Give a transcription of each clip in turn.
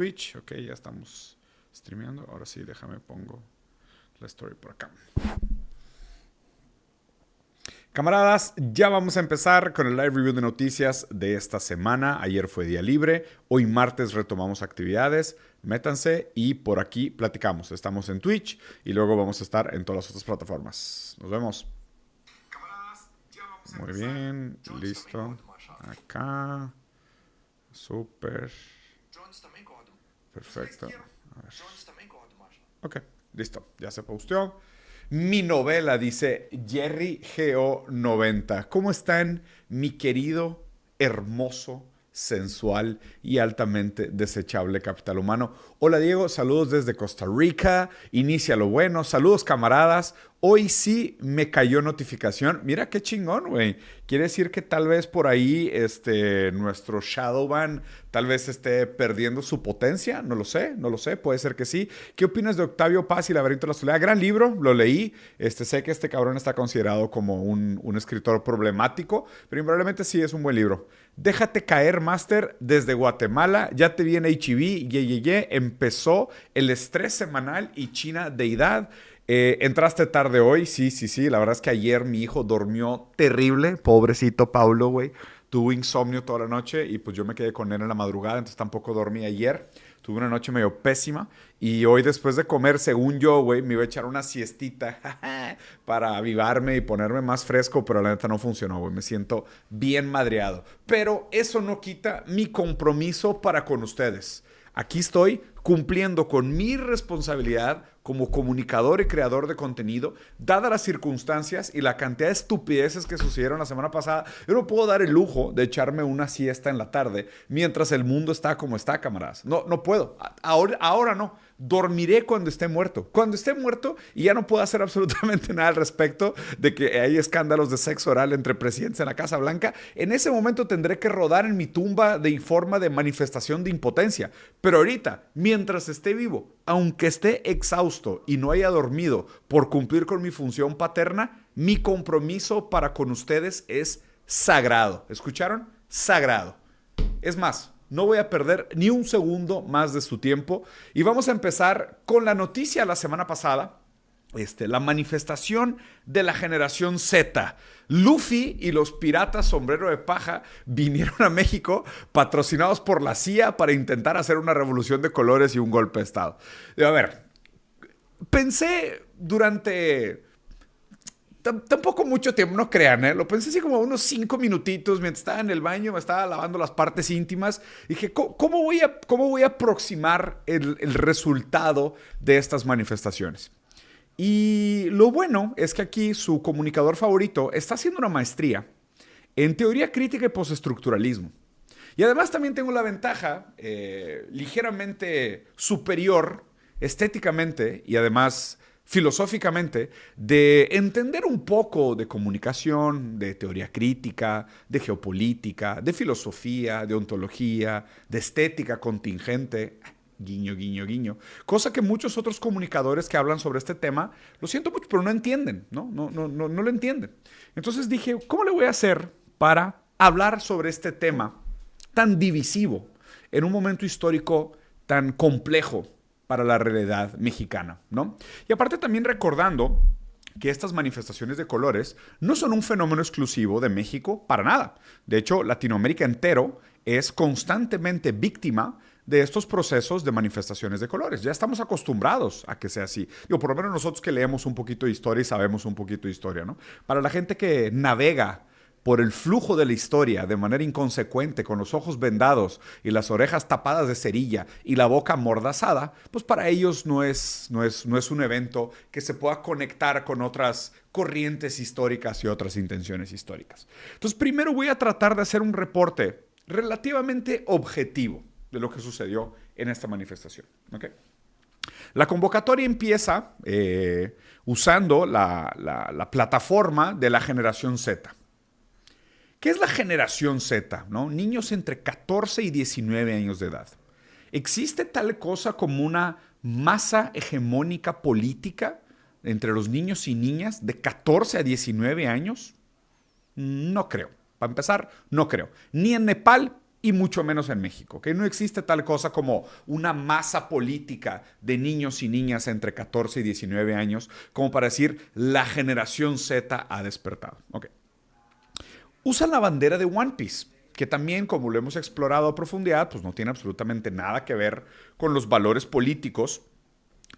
Twitch. Ok, ya estamos streameando. Ahora sí, déjame pongo la story por acá. Camaradas, ya vamos a empezar con el live review de noticias de esta semana. Ayer fue día libre, hoy martes retomamos actividades. Métanse y por aquí platicamos. Estamos en Twitch y luego vamos a estar en todas las otras plataformas. Nos vemos. Camaradas, ya vamos a Muy bien, listo. Acá. Súper. Perfecto. A ver. Ok, listo. Ya se posteó. Mi novela, dice Jerry GO90. ¿Cómo están, mi querido, hermoso, sensual y altamente desechable capital humano? Hola, Diego. Saludos desde Costa Rica. Inicia lo bueno. Saludos, camaradas. Hoy sí me cayó notificación. Mira qué chingón, güey. Quiere decir que tal vez por ahí nuestro Shadowban tal vez esté perdiendo su potencia. No lo sé, no lo sé. Puede ser que sí. ¿Qué opinas de Octavio Paz y Laberinto de la Soledad? Gran libro, lo leí. Sé que este cabrón está considerado como un escritor problemático, pero probablemente sí es un buen libro. Déjate caer, Master, desde Guatemala. Ya te vi en HEB. Empezó el estrés semanal y China deidad. Entraste tarde hoy, sí. La verdad es que ayer mi hijo durmió terrible. Pobrecito Paulo, güey. Tuvo insomnio toda la noche y pues yo me quedé con él en la madrugada, entonces tampoco dormí ayer. Tuve una noche medio pésima y hoy después de comer, según yo, güey, me iba a echar una siestita para avivarme y ponerme más fresco, pero la neta no funcionó, güey. Me siento bien madreado. Pero eso no quita mi compromiso para con ustedes. Aquí estoy cumpliendo con mi responsabilidad como comunicador y creador de contenido, dadas las circunstancias y la cantidad de estupideces que sucedieron la semana pasada. Yo no puedo dar el lujo de echarme una siesta en la tarde mientras el mundo está como está, camaradas. No puedo. Ahora no. Dormiré cuando esté muerto. Cuando esté muerto y ya no puedo hacer absolutamente nada al respecto de que hay escándalos de sexo oral entre presidentes en la Casa Blanca. En ese momento tendré que rodar en mi tumba de forma de manifestación de impotencia. Pero ahorita, mientras esté vivo, aunque esté exhausto y no haya dormido por cumplir con mi función paterna, mi compromiso para con ustedes es sagrado. ¿Escucharon? Sagrado. Es más, no voy a perder ni un segundo más de su tiempo. Y vamos a empezar con la noticia la semana pasada. La manifestación de la generación Z. Luffy y los piratas sombrero de paja vinieron a México patrocinados por la CIA para intentar hacer una revolución de colores y un golpe de Estado. A ver, pensé durante tampoco mucho tiempo, no crean, ¿eh? Lo pensé así como unos 5 minutitos mientras estaba en el baño, me estaba lavando las partes íntimas. Dije, ¿cómo voy a aproximar el resultado de estas manifestaciones? Y lo bueno es que aquí su comunicador favorito está haciendo una maestría en teoría crítica y postestructuralismo. Y además también tengo la ventaja ligeramente superior estéticamente y además filosóficamente de entender un poco de comunicación, de teoría crítica, de geopolítica, de filosofía, de ontología, de estética contingente. Guiño, guiño, guiño. Cosa que muchos otros comunicadores que hablan sobre este tema, lo siento mucho, pero no entienden, no lo entienden. Entonces dije, ¿cómo le voy a hacer para hablar sobre este tema tan divisivo en un momento histórico tan complejo para la realidad mexicana, ¿no? Y aparte también recordando que estas manifestaciones de colores no son un fenómeno exclusivo de México para nada. De hecho, Latinoamérica entero es constantemente víctima de estos procesos de manifestaciones de colores. Ya estamos acostumbrados a que sea así. Por lo menos nosotros que leemos un poquito de historia y sabemos un poquito de historia, ¿no? Para la gente que navega por el flujo de la historia de manera inconsecuente, con los ojos vendados y las orejas tapadas de cerilla y la boca amordazada, pues para ellos no es un evento que se pueda conectar con otras corrientes históricas y otras intenciones históricas. Entonces, primero voy a tratar de hacer un reporte relativamente objetivo de lo que sucedió en esta manifestación. ¿Okay? La convocatoria empieza usando la plataforma de la generación Z. ¿Qué es la generación Z? ¿No? Niños entre 14 y 19 años de edad. ¿Existe tal cosa como una masa hegemónica política entre los niños y niñas de 14 a 19 años? No creo. Para empezar, no creo. Ni en Nepal, y mucho menos en México, que no existe tal cosa como una masa política de niños y niñas entre 14 y 19 años como para decir la generación Z ha despertado. Okay. Usan la bandera de One Piece, que también, como lo hemos explorado a profundidad, pues no tiene absolutamente nada que ver con los valores políticos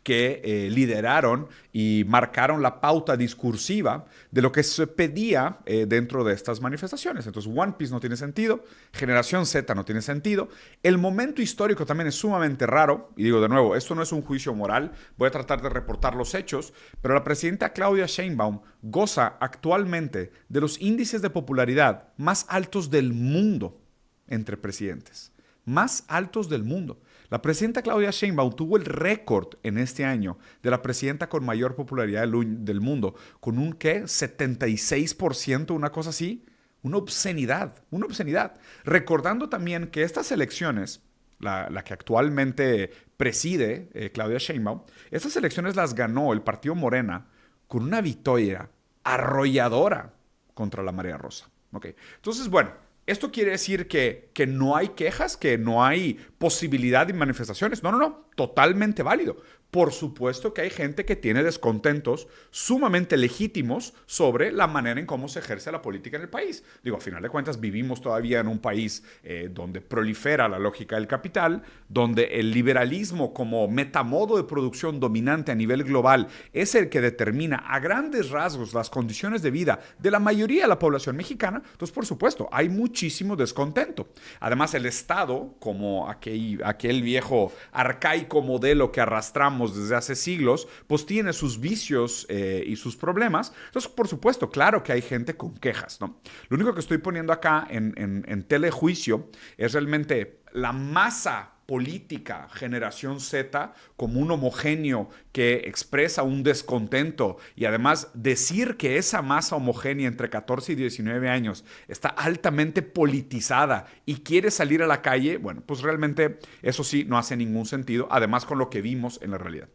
que lideraron y marcaron la pauta discursiva de lo que se pedía dentro de estas manifestaciones. Entonces, One Piece no tiene sentido, Generación Z no tiene sentido. El momento histórico también es sumamente raro. Y digo de nuevo, esto no es un juicio moral, voy a tratar de reportar los hechos, pero la presidenta Claudia Sheinbaum goza actualmente de los índices de popularidad más altos del mundo entre presidentes. Más altos del mundo. La presidenta Claudia Sheinbaum tuvo el récord en este año de la presidenta con mayor popularidad del mundo, con un, ¿qué? 76%, una cosa así. Una obscenidad, una obscenidad. Recordando también que estas elecciones, la que actualmente preside Claudia Sheinbaum, estas elecciones las ganó el partido Morena con una victoria arrolladora contra la Marea Rosa. Okay. Entonces, bueno, ¿esto quiere decir que no hay quejas, que no hay posibilidad de manifestaciones? No, totalmente válido. Por supuesto que hay gente que tiene descontentos sumamente legítimos sobre la manera en cómo se ejerce la política en el país. Digo, a final de cuentas vivimos todavía en un país donde prolifera la lógica del capital, donde el liberalismo como metamodo de producción dominante a nivel global es el que determina a grandes rasgos las condiciones de vida de la mayoría de la población mexicana. Entonces, por supuesto, hay muchísimo descontento. Además, el Estado, como aquel viejo arcaico modelo que arrastramos desde hace siglos, pues tiene sus vicios y sus problemas. Entonces, por supuesto, claro que hay gente con quejas, ¿no? Lo único que estoy poniendo acá en telejuicio es realmente la masa política Generación Z como un homogéneo que expresa un descontento y además decir que esa masa homogénea entre 14 y 19 años está altamente politizada y quiere salir a la calle, bueno, pues realmente eso sí no hace ningún sentido, además con lo que vimos en la realidad.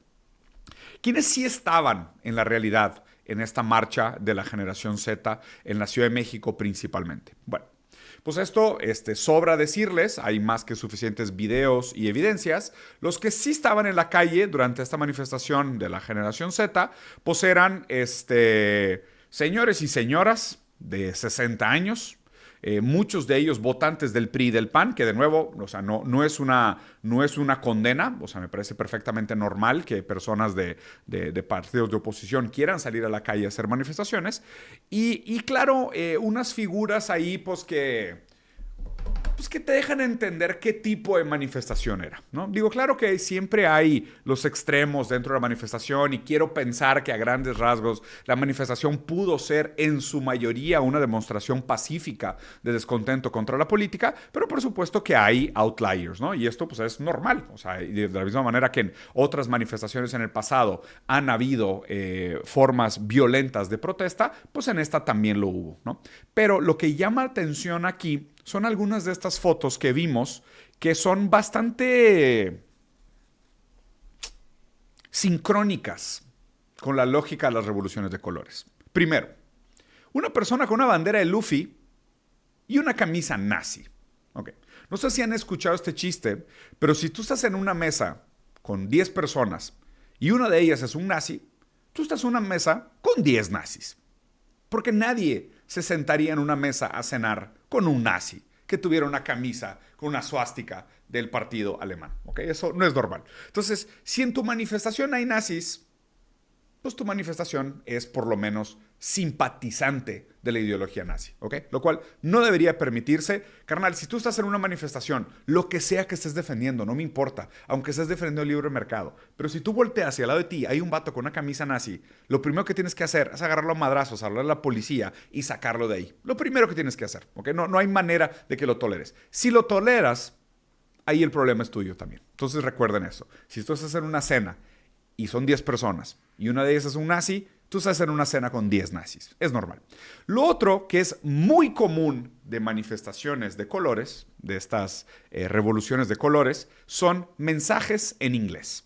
¿Quiénes sí estaban en la realidad en esta marcha de la Generación Z en la Ciudad de México principalmente? Bueno, pues esto sobra decirles, hay más que suficientes videos y evidencias. Los que sí estaban en la calle durante esta manifestación de la Generación Z, pues eran señores y señoras de 60 años, muchos de ellos votantes del PRI y del PAN, que de nuevo, o sea, no es una condena, o sea, me parece perfectamente normal que personas de partidos de oposición quieran salir a la calle a hacer manifestaciones, y claro, unas figuras ahí, pues que te dejan entender qué tipo de manifestación era, ¿no? Digo, claro que siempre hay los extremos dentro de la manifestación y quiero pensar que a grandes rasgos la manifestación pudo ser en su mayoría una demostración pacífica de descontento contra la política, pero por supuesto que hay outliers, ¿no? Y esto pues es normal, o sea, de la misma manera que en otras manifestaciones en el pasado han habido formas violentas de protesta, pues en esta también lo hubo, ¿no? Pero lo que llama atención aquí son algunas de estas fotos que vimos que son bastante sincrónicas con la lógica de las revoluciones de colores. Primero, una persona con una bandera de Luffy y una camisa nazi. Okay. No sé si han escuchado este chiste, pero si tú estás en una mesa con 10 personas y una de ellas es un nazi, tú estás en una mesa con 10 nazis. Porque nadie se sentaría en una mesa a cenar con un nazi que tuviera una camisa con una suástica del partido alemán. ¿Okay? Eso no es normal. Entonces, si en tu manifestación hay nazis, pues tu manifestación es por lo menos simpatizante de la ideología nazi, ¿ok? Lo cual no debería permitirse. Carnal, si tú estás en una manifestación, lo que sea que estés defendiendo, no me importa, aunque estés defendiendo el libre mercado, pero si tú volteas hacia al lado de ti hay un vato con una camisa nazi, lo primero que tienes que hacer es agarrarlo a madrazos, hablar a la policía y sacarlo de ahí. Lo primero que tienes que hacer, ¿ok? No hay manera de que lo toleres. Si lo toleras, ahí el problema es tuyo también. Entonces recuerden eso. Si tú estás en una cena y son 10 personas y una de ellas es un nazi, tú estás en una cena con 10 nazis. Es normal. Lo otro que es muy común de manifestaciones de colores, de estas revoluciones de colores, son mensajes en inglés.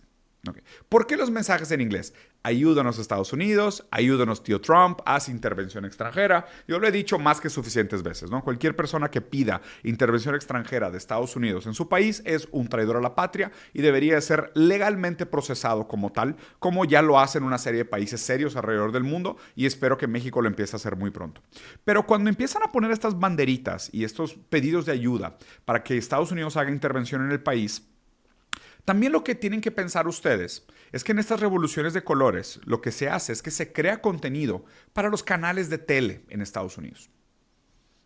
Okay. ¿Por qué los mensajes en inglés? Ayúdanos Estados Unidos, ayúdanos tío Trump, haz intervención extranjera. Yo lo he dicho más que suficientes veces, ¿no? Cualquier persona que pida intervención extranjera de Estados Unidos en su país es un traidor a la patria y debería ser legalmente procesado como tal, como ya lo hacen una serie de países serios alrededor del mundo, y espero que México lo empiece a hacer muy pronto. Pero cuando empiezan a poner estas banderitas y estos pedidos de ayuda para que Estados Unidos haga intervención en el país, también lo que tienen que pensar ustedes es que en estas revoluciones de colores lo que se hace es que se crea contenido para los canales de tele en Estados Unidos.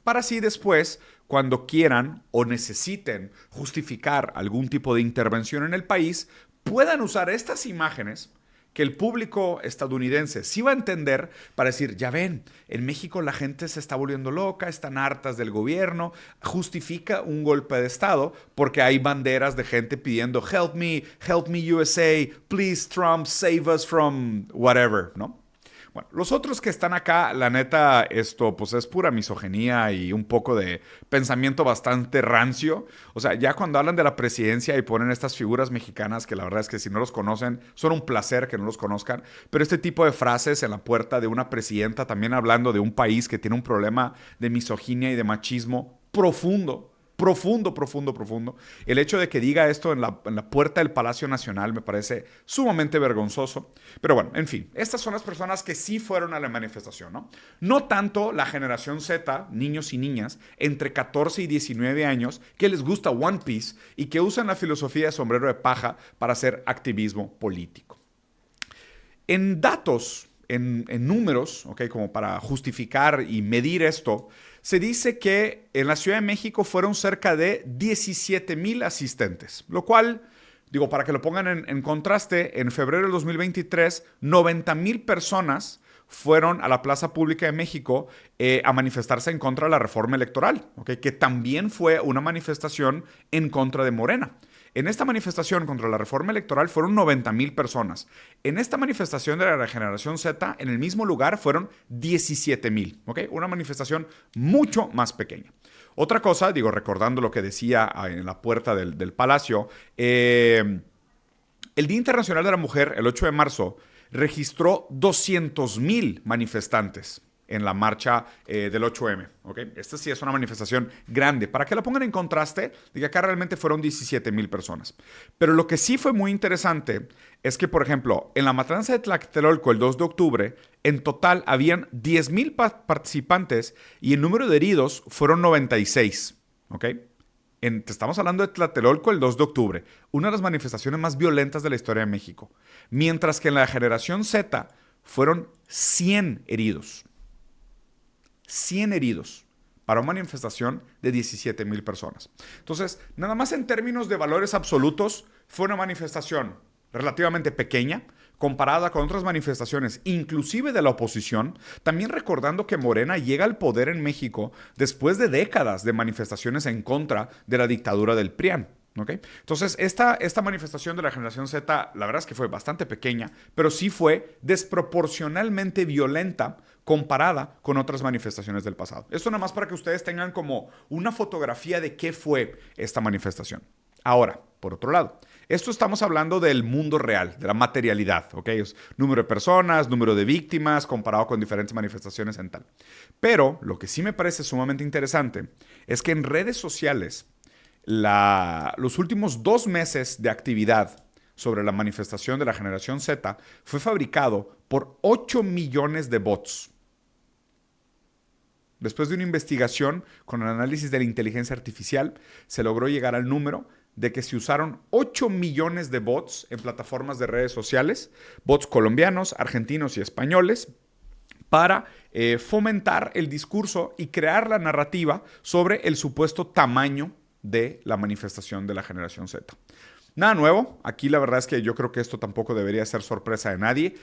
Para así después, cuando quieran o necesiten justificar algún tipo de intervención en el país, puedan usar estas imágenes que el público estadounidense sí va a entender para decir, ya ven, en México la gente se está volviendo loca, están hartas del gobierno, justifica un golpe de Estado porque hay banderas de gente pidiendo help me USA, please Trump, save us from whatever, ¿no? Bueno, los otros que están acá, la neta, esto pues es pura misoginia y un poco de pensamiento bastante rancio. O sea, ya cuando hablan de la presidencia y ponen estas figuras mexicanas, que la verdad es que si no los conocen, son un placer que no los conozcan, pero este tipo de frases en la puerta de una presidenta, también hablando de un país que tiene un problema de misoginia y de machismo profundo. Profundo. El hecho de que diga esto en la puerta del Palacio Nacional me parece sumamente vergonzoso. Pero bueno, en fin, estas son las personas que sí fueron a la manifestación, ¿no? No tanto la generación Z, niños y niñas, entre 14 y 19 años, que les gusta One Piece y que usan la filosofía de sombrero de paja para hacer activismo político. En datos, en números, ¿okay? Como para justificar y medir esto, se dice que en la Ciudad de México fueron cerca de 17,000 asistentes, lo cual, digo, para que lo pongan en contraste, en febrero del 2023, 90,000 personas fueron a la Plaza Pública de México a manifestarse en contra de la reforma electoral, ¿okay? Que también fue una manifestación en contra de Morena. En esta manifestación contra la reforma electoral fueron 90,000 personas. En esta manifestación de la generación Z, en el mismo lugar, fueron 17,000. ¿Okay? Una manifestación mucho más pequeña. Otra cosa, digo, recordando lo que decía en la puerta del Palacio, el Día Internacional de la Mujer, el 8 de marzo, registró 200,000 manifestantes en la marcha del 8M. ¿Okay? Esta sí es una manifestación grande. Para que la pongan en contraste, diga acá realmente fueron 17,000 personas. Pero lo que sí fue muy interesante es que, por ejemplo, en la matanza de Tlatelolco el 2 de octubre, en total habían 10,000 participantes y el número de heridos fueron 96. ¿Okay? Estamos hablando de Tlatelolco el 2 de octubre, una de las manifestaciones más violentas de la historia de México. Mientras que en la generación Z fueron 100 heridos. 100 heridos para una manifestación de 17,000 personas. Entonces, nada más en términos de valores absolutos, fue una manifestación relativamente pequeña comparada con otras manifestaciones, inclusive de la oposición, también recordando que Morena llega al poder en México después de décadas de manifestaciones en contra de la dictadura del PRIAN. ¿Okay? Entonces, esta manifestación de la generación Z, la verdad es que fue bastante pequeña, pero sí fue desproporcionalmente violenta comparada con otras manifestaciones del pasado. Esto nada más para que ustedes tengan como una fotografía de qué fue esta manifestación. Ahora, por otro lado, esto estamos hablando del mundo real, de la materialidad, ¿ok? Es número de personas, número de víctimas, comparado con diferentes manifestaciones en tal. Pero lo que sí me parece sumamente interesante es que en redes sociales, los últimos 2 meses de actividad sobre la manifestación de la generación Z fue fabricado por 8 millones de bots. Después de una investigación con el análisis de la inteligencia artificial, se logró llegar al número de que se usaron 8 millones de bots en plataformas de redes sociales, bots colombianos, argentinos y españoles, para fomentar el discurso y crear la narrativa sobre el supuesto tamaño de la manifestación de la generación Z. Nada nuevo, aquí la verdad es que yo creo que esto tampoco debería ser sorpresa de nadie.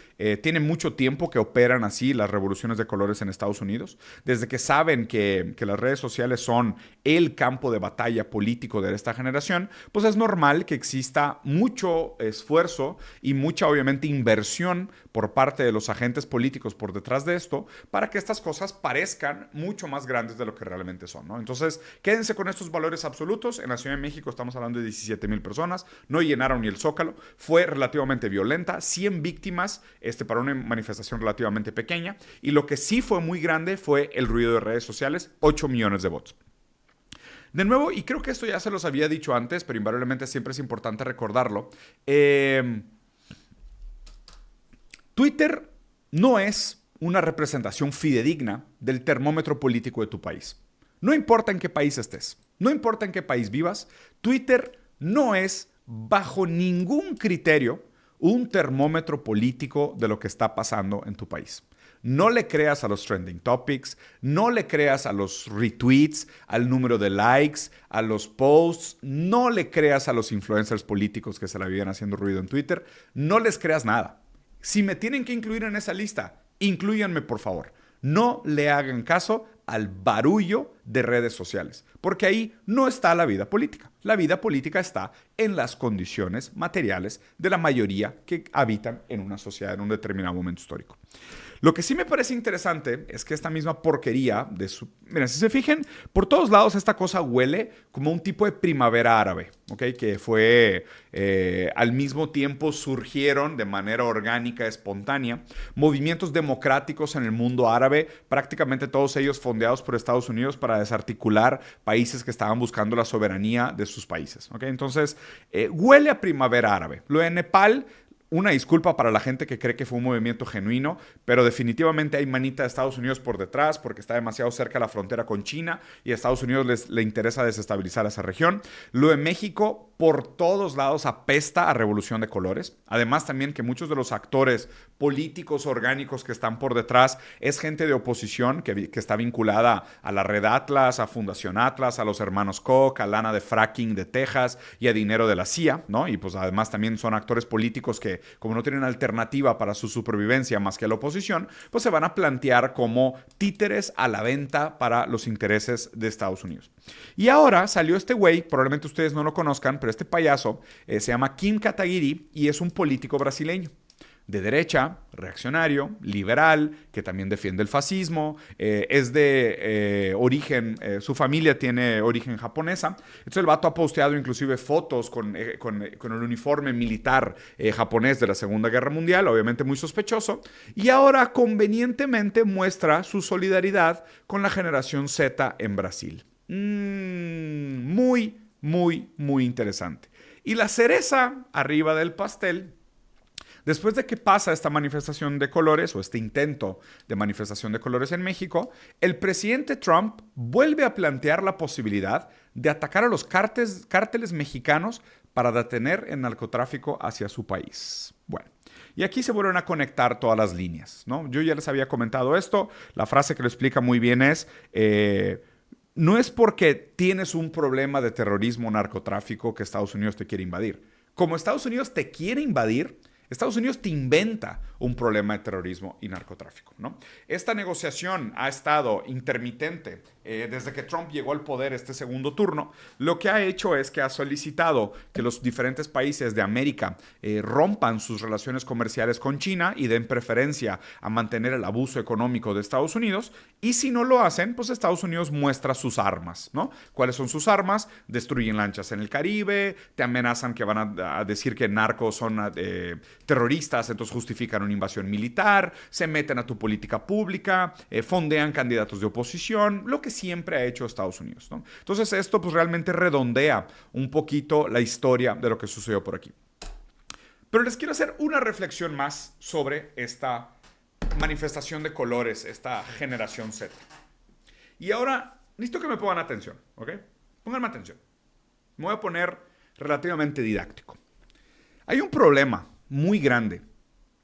Tiene mucho tiempo que operan así las revoluciones de colores en Estados Unidos. Desde que saben que las redes sociales son el campo de batalla político de esta generación, pues es normal que exista mucho esfuerzo y mucha, obviamente, inversión por parte de los agentes políticos por detrás de esto para que estas cosas parezcan mucho más grandes de lo que realmente son, ¿no? Entonces, quédense con estos valores absolutos. En la Ciudad de México estamos hablando de 17,000 personas. no llenaron ni el Zócalo, fue relativamente violenta, 100 víctimas para una manifestación relativamente pequeña, y lo que sí fue muy grande fue el ruido de redes sociales, 8 millones de votos. De nuevo, y creo que esto ya se los había dicho antes, pero invariablemente siempre es importante recordarlo, Twitter no es una representación fidedigna del termómetro político de tu país. No importa en qué país estés, no importa en qué país vivas, Twitter no es bajo ningún criterio un termómetro político de lo que está pasando en tu país. No le creas a los trending topics, no le creas a los retweets, al número de likes, a los posts, no le creas a los influencers políticos que se la viven haciendo ruido en Twitter, no les creas nada. Si me tienen que incluir en esa lista, inclúyanme por favor. No le hagan caso al barullo de redes sociales, porque ahí no está la vida política. La vida política está en las condiciones materiales de la mayoría que habitan en una sociedad en un determinado momento histórico. Lo que sí me parece interesante es que esta misma porquería Mira, si se fijan, por todos lados esta cosa huele como un tipo de primavera árabe, ¿ok? Que fue, al mismo tiempo surgieron de manera orgánica, espontánea, movimientos democráticos en el mundo árabe, prácticamente todos ellos fondeados por Estados Unidos para desarticular países que estaban buscando la soberanía de sus países, ¿ok? Entonces, huele a primavera árabe. Lo de Nepal... Una disculpa para la gente que cree que fue un movimiento genuino, pero definitivamente hay manita de Estados Unidos por detrás porque está demasiado cerca de la frontera con China y a Estados Unidos le interesa desestabilizar esa región. Lo de México, por todos lados, apesta a revolución de colores. Además, también que muchos de los actores políticos orgánicos que están por detrás es gente de oposición que está vinculada a la Red Atlas, a Fundación Atlas, a los hermanos Koch, a lana de fracking de Texas y a dinero de la CIA, ¿no? Y pues además también son actores políticos que, como no tienen alternativa para su supervivencia más que la oposición, pues se van a plantear como títeres a la venta para los intereses de Estados Unidos. Y ahora salió este güey, probablemente ustedes no lo conozcan, pero este payaso se llama Kim Kataguiri y es un político brasileño. De derecha, reaccionario, liberal, que también defiende el fascismo, es de origen, su familia tiene origen japonesa. Entonces el vato ha posteado inclusive fotos con el uniforme militar japonés de la Segunda Guerra Mundial, obviamente muy sospechoso, y ahora convenientemente muestra su solidaridad con la generación Z en Brasil. Muy, muy, muy interesante. Y la cereza arriba del pastel... Después de que pasa esta manifestación de colores o este intento de manifestación de colores en México, el presidente Trump vuelve a plantear la posibilidad de atacar a los cárteles mexicanos para detener el narcotráfico hacia su país. Bueno, y aquí se vuelven a conectar todas las líneas, ¿no? Yo ya les había comentado esto, la frase que lo explica muy bien es... no es porque tienes un problema de terrorismo o narcotráfico que Estados Unidos te quiere invadir. Como Estados Unidos te quiere invadir, Estados Unidos te inventa un problema de terrorismo y narcotráfico, ¿no? Esta negociación ha estado intermitente desde que Trump llegó al poder este segundo turno. Lo que ha hecho es que ha solicitado que los diferentes países de América rompan sus relaciones comerciales con China y den preferencia a mantener el abuso económico de Estados Unidos. Y si no lo hacen, pues Estados Unidos muestra sus armas, ¿no? ¿Cuáles son sus armas? Destruyen lanchas en el Caribe, te amenazan que van a decir que narcos son terroristas, entonces justifican una invasión militar, se meten a tu política pública, fondean candidatos de oposición, lo que siempre ha hecho Estados Unidos, ¿no? Entonces esto pues realmente redondea un poquito la historia de lo que sucedió por aquí. Pero les quiero hacer una reflexión más sobre esta manifestación de colores, esta generación Z. Y ahora necesito que me pongan atención, ¿ok? Pónganme atención. Me voy a poner relativamente didáctico. Hay un problema muy grande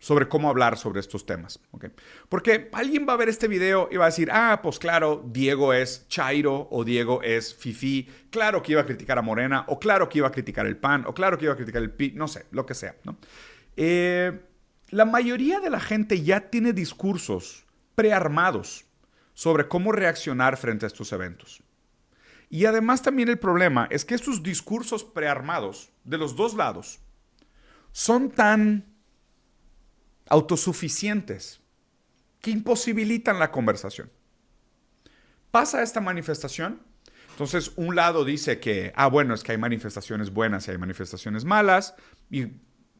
sobre cómo hablar sobre estos temas, ¿ok? Porque alguien va a ver este video y va a decir, pues claro, Diego es chairo o Diego es fifí, claro que iba a criticar a Morena, o claro que iba a criticar el PAN, o claro que iba a criticar el PRI, no sé, lo que sea, ¿no? La mayoría de la gente ya tiene discursos prearmados sobre cómo reaccionar frente a estos eventos. Y además también el problema es que estos discursos prearmados de los dos lados son tan autosuficientes que imposibilitan la conversación. Pasa esta manifestación Entonces, un lado dice que, bueno, es que hay manifestaciones buenas y hay manifestaciones malas, y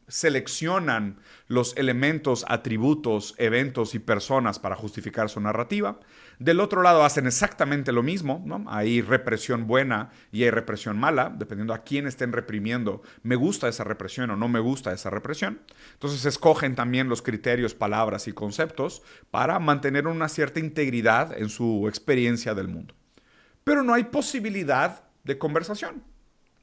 seleccionan los elementos, atributos, eventos y personas para justificar su narrativa. Del otro lado hacen exactamente lo mismo, ¿no? Hay represión buena y hay represión mala, dependiendo a quién estén reprimiendo. Me gusta esa represión o no me gusta esa represión. Entonces escogen también los criterios, palabras y conceptos para mantener una cierta integridad en su experiencia del mundo. Pero no hay posibilidad de conversación.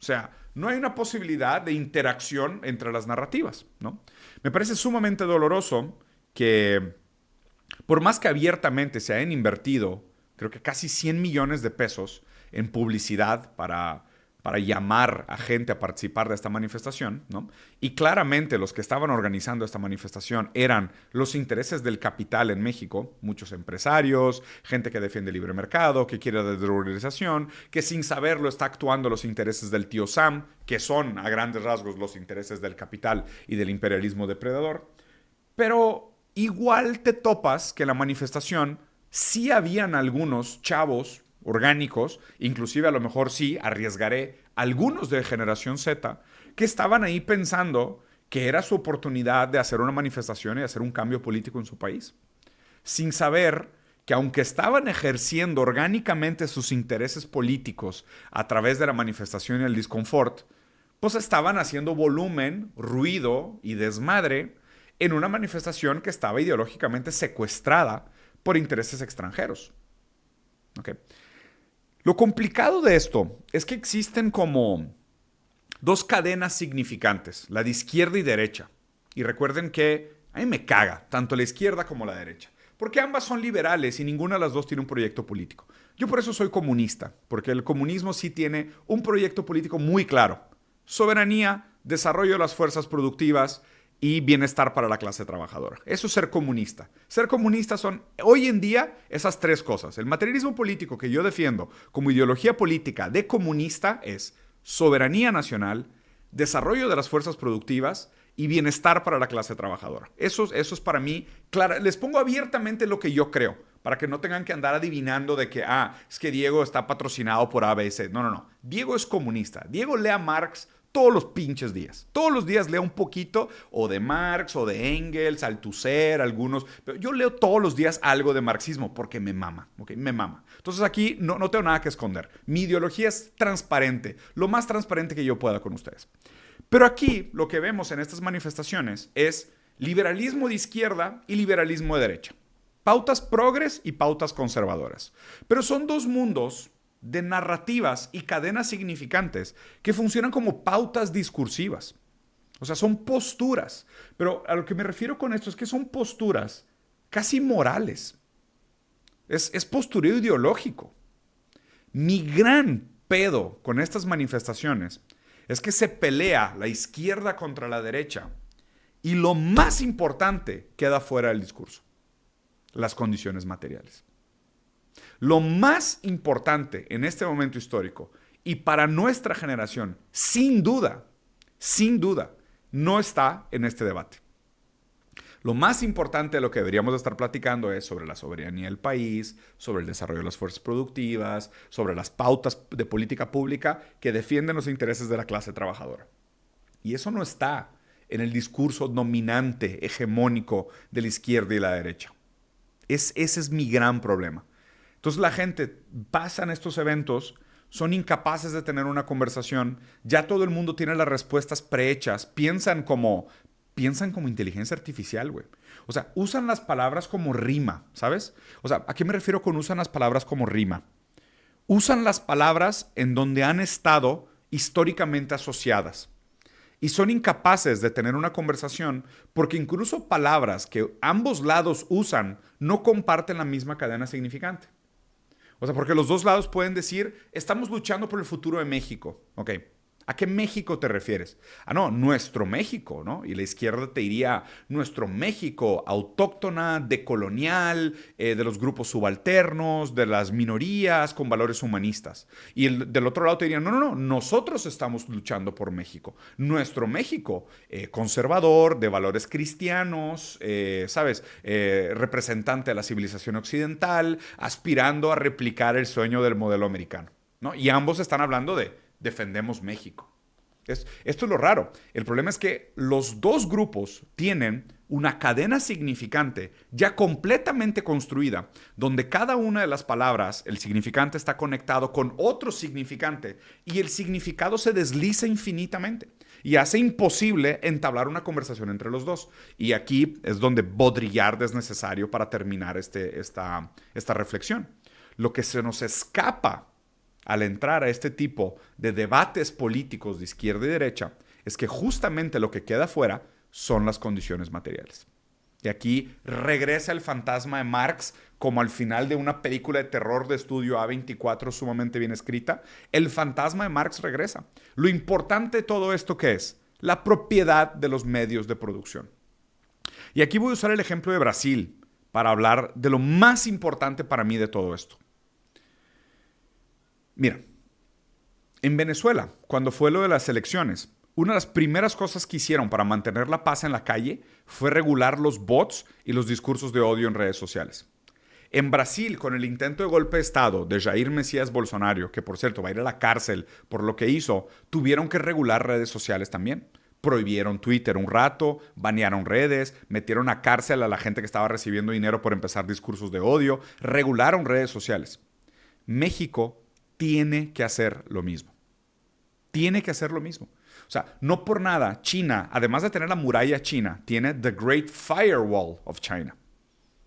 O sea, no hay una posibilidad de interacción entre las narrativas, ¿no? Me parece sumamente doloroso que, por más que abiertamente se hayan invertido, creo que casi 100 millones de pesos en publicidad para llamar a gente a participar de esta manifestación, ¿no? Y claramente los que estaban organizando esta manifestación eran los intereses del capital en México, muchos empresarios, gente que defiende el libre mercado, que quiere la desdolarización, que sin saberlo está actuando los intereses del tío Sam, que son a grandes rasgos los intereses del capital y del imperialismo depredador. Pero igual te topas que en la manifestación sí habían algunos chavos orgánicos, inclusive a lo mejor sí, arriesgaré, algunos de generación Z, que estaban ahí pensando que era su oportunidad de hacer una manifestación y hacer un cambio político en su país, sin saber que aunque estaban ejerciendo orgánicamente sus intereses políticos a través de la manifestación y el disconfort, pues estaban haciendo volumen, ruido y desmadre en una manifestación que estaba ideológicamente secuestrada por intereses extranjeros. ¿Okay? Lo complicado de esto es que existen como dos cadenas significantes, la de izquierda y derecha. Y recuerden que a mí me caga tanto la izquierda como la derecha, porque ambas son liberales y ninguna de las dos tiene un proyecto político. Yo por eso soy comunista, porque el comunismo sí tiene un proyecto político muy claro. Soberanía, desarrollo de las fuerzas productivas y bienestar para la clase trabajadora. Eso es ser comunista. Ser comunista son, hoy en día, esas tres cosas. El materialismo político que yo defiendo como ideología política de comunista es soberanía nacional, desarrollo de las fuerzas productivas y bienestar para la clase trabajadora. Eso es para mí, claro, les pongo abiertamente lo que yo creo, para que no tengan que andar adivinando de que, es que Diego está patrocinado por ABC. No. Diego es comunista. Diego lee a Marx todos los pinches días. Todos los días leo un poquito o de Marx o de Engels, Althusser, algunos. Pero yo leo todos los días algo de marxismo porque me mama, ¿ok? Me mama. Entonces aquí no tengo nada que esconder. Mi ideología es transparente, lo más transparente que yo pueda con ustedes. Pero aquí lo que vemos en estas manifestaciones es liberalismo de izquierda y liberalismo de derecha. Pautas progres y pautas conservadoras. Pero son dos mundos de narrativas y cadenas significantes que funcionan como pautas discursivas. O sea, son posturas. Pero a lo que me refiero con esto es que son posturas casi morales. Es postureo ideológico. Mi gran pedo con estas manifestaciones es que se pelea la izquierda contra la derecha y lo más importante queda fuera del discurso: las condiciones materiales. Lo más importante en este momento histórico y para nuestra generación, sin duda, no está en este debate. Lo más importante de lo que deberíamos estar platicando es sobre la soberanía del país, sobre el desarrollo de las fuerzas productivas, sobre las pautas de política pública que defienden los intereses de la clase trabajadora. Y eso no está en el discurso dominante, hegemónico de la izquierda y la derecha. Ese es mi gran problema. Entonces la gente pasa en estos eventos, son incapaces de tener una conversación, ya todo el mundo tiene las respuestas prehechas, piensan como inteligencia artificial, güey. O sea, usan las palabras como rima, ¿sabes? O sea, ¿a qué me refiero con usan las palabras como rima? Usan las palabras en donde han estado históricamente asociadas. Y son incapaces de tener una conversación porque incluso palabras que ambos lados usan no comparten la misma cadena significante. O sea, porque los dos lados pueden decir, estamos luchando por el futuro de México. Ok, ¿a qué México te refieres? No, nuestro México, ¿no? Y la izquierda te diría, nuestro México autóctona, decolonial, de los grupos subalternos, de las minorías con valores humanistas. Y del otro lado te dirían, no, nosotros estamos luchando por México. Nuestro México, conservador, de valores cristianos, ¿sabes? Representante de la civilización occidental, aspirando a replicar el sueño del modelo americano. ¿no? Y ambos están hablando de defendemos México. Esto es lo raro. El problema es que los dos grupos tienen una cadena significante ya completamente construida, donde cada una de las palabras, el significante está conectado con otro significante y el significado se desliza infinitamente y hace imposible entablar una conversación entre los dos. Y aquí es donde Baudrillard es necesario para terminar esta reflexión. Lo que se nos escapa al entrar a este tipo de debates políticos de izquierda y derecha es que justamente lo que queda afuera son las condiciones materiales. Y aquí regresa el fantasma de Marx como al final de una película de terror de estudio A24 sumamente bien escrita. El fantasma de Marx regresa. Lo importante de todo esto, ¿qué es? La propiedad de los medios de producción. Y aquí voy a usar el ejemplo de Brasil para hablar de lo más importante para mí de todo esto. Mira, en Venezuela, cuando fue lo de las elecciones, una de las primeras cosas que hicieron para mantener la paz en la calle fue regular los bots y los discursos de odio en redes sociales. En Brasil, con el intento de golpe de Estado de Jair Messias Bolsonaro, que por cierto va a ir a la cárcel por lo que hizo, tuvieron que regular redes sociales también. Prohibieron Twitter un rato, banearon redes, metieron a cárcel a la gente que estaba recibiendo dinero por empezar discursos de odio, regularon redes sociales. México tiene que hacer lo mismo. Tiene que hacer lo mismo. O sea, no por nada, China, además de tener la muralla china, tiene The Great Firewall of China.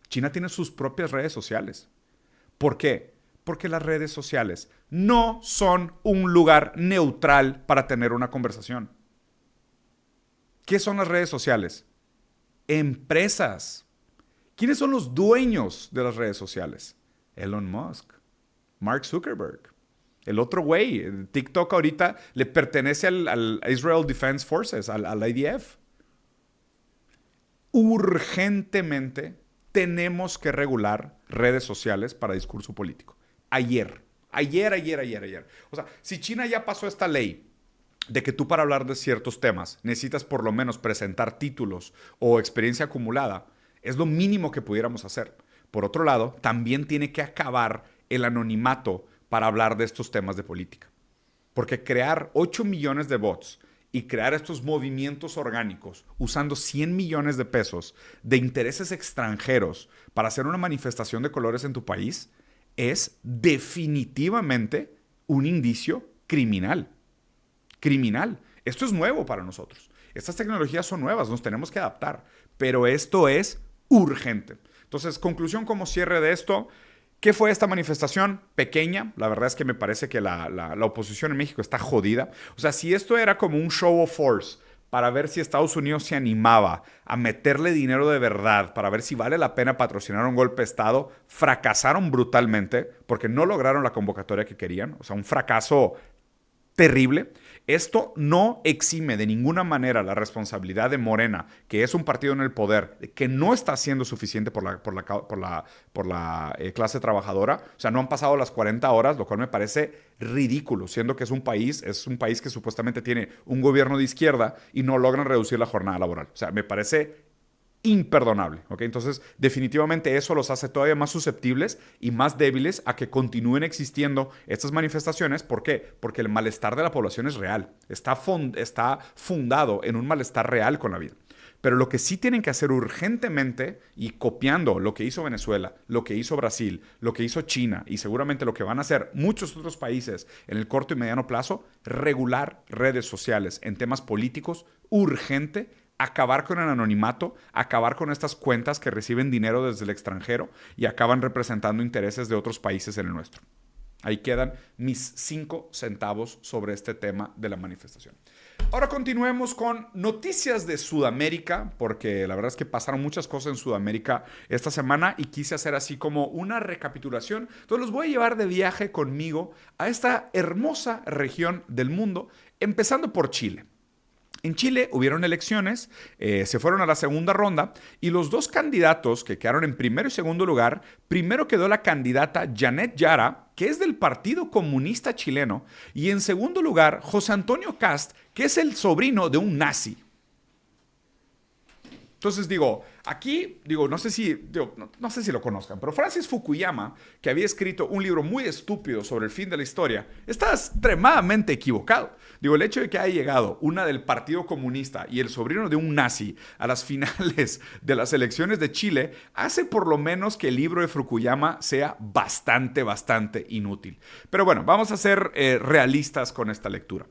China tiene sus propias redes sociales. ¿Por qué? Porque las redes sociales no son un lugar neutral para tener una conversación. ¿Qué son las redes sociales? Empresas. ¿Quiénes son los dueños de las redes sociales? Elon Musk, Mark Zuckerberg. El otro güey, TikTok ahorita le pertenece al Israel Defense Forces, al IDF. Urgentemente tenemos que regular redes sociales para discurso político. Ayer. O sea, si China ya pasó esta ley de que tú para hablar de ciertos temas necesitas por lo menos presentar títulos o experiencia acumulada, es lo mínimo que pudiéramos hacer. Por otro lado, también tiene que acabar el anonimato para hablar de estos temas de política. Porque crear 8 millones de bots y crear estos movimientos orgánicos usando 100 millones de pesos de intereses extranjeros para hacer una manifestación de colores en tu país es definitivamente un indicio criminal. Criminal. Esto es nuevo para nosotros. Estas tecnologías son nuevas, nos tenemos que adaptar. Pero esto es urgente. Entonces, conclusión como cierre de esto. ¿Qué fue esta manifestación? Pequeña. La verdad es que me parece que la oposición en México está jodida. O sea, si esto era como un show of force para ver si Estados Unidos se animaba a meterle dinero de verdad, para ver si vale la pena patrocinar un golpe de Estado, fracasaron brutalmente porque no lograron la convocatoria que querían. O sea, un fracaso terrible. Esto no exime de ninguna manera la responsabilidad de Morena, que es un partido en el poder, que no está haciendo suficiente por la clase trabajadora. O sea, no han pasado las 40 horas, lo cual me parece ridículo, siendo que es un país que supuestamente tiene un gobierno de izquierda y no logran reducir la jornada laboral. O sea, me parece imperdonable, ¿ok? Entonces, definitivamente eso los hace todavía más susceptibles y más débiles a que continúen existiendo estas manifestaciones. ¿Por qué? Porque el malestar de la población es real. Está fundado en un malestar real con la vida. Pero lo que sí tienen que hacer urgentemente, y copiando lo que hizo Venezuela, lo que hizo Brasil, lo que hizo China y seguramente lo que van a hacer muchos otros países en el corto y mediano plazo, regular redes sociales en temas políticos urgente, acabar con el anonimato, acabar con estas cuentas que reciben dinero desde el extranjero y acaban representando intereses de otros países en el nuestro. Ahí quedan mis 5 centavos sobre este tema de la manifestación. Ahora continuemos con noticias de Sudamérica, porque la verdad es que pasaron muchas cosas en Sudamérica esta semana y quise hacer así como una recapitulación. Entonces los voy a llevar de viaje conmigo a esta hermosa región del mundo, empezando por Chile. En Chile hubieron elecciones, se fueron a la segunda ronda y los dos candidatos que quedaron en primero y segundo lugar, primero quedó la candidata Janet Jara, que es del Partido Comunista Chileno, y en segundo lugar José Antonio Kast, que es el sobrino de un nazi. Entonces digo, aquí, no sé si lo conozcan, pero Francis Fukuyama, que había escrito un libro muy estúpido sobre el fin de la historia, está extremadamente equivocado. Digo, el hecho de que haya llegado una del Partido Comunista y el sobrino de un nazi a las finales de las elecciones de Chile hace por lo menos que el libro de Fukuyama sea bastante, bastante inútil. Pero bueno, vamos a ser realistas con esta lectura.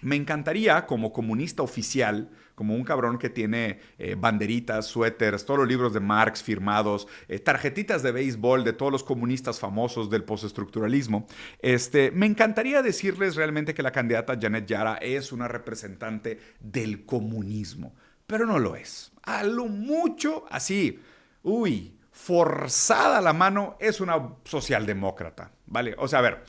Me encantaría, como comunista oficial, como un cabrón que tiene banderitas, suéteres, todos los libros de Marx firmados, tarjetitas de béisbol de todos los comunistas famosos del postestructuralismo, me encantaría decirles realmente que la candidata Janet Jara es una representante del comunismo, pero no lo es. A lo mucho, así, forzada la mano, es una socialdemócrata, ¿vale? O sea, a ver,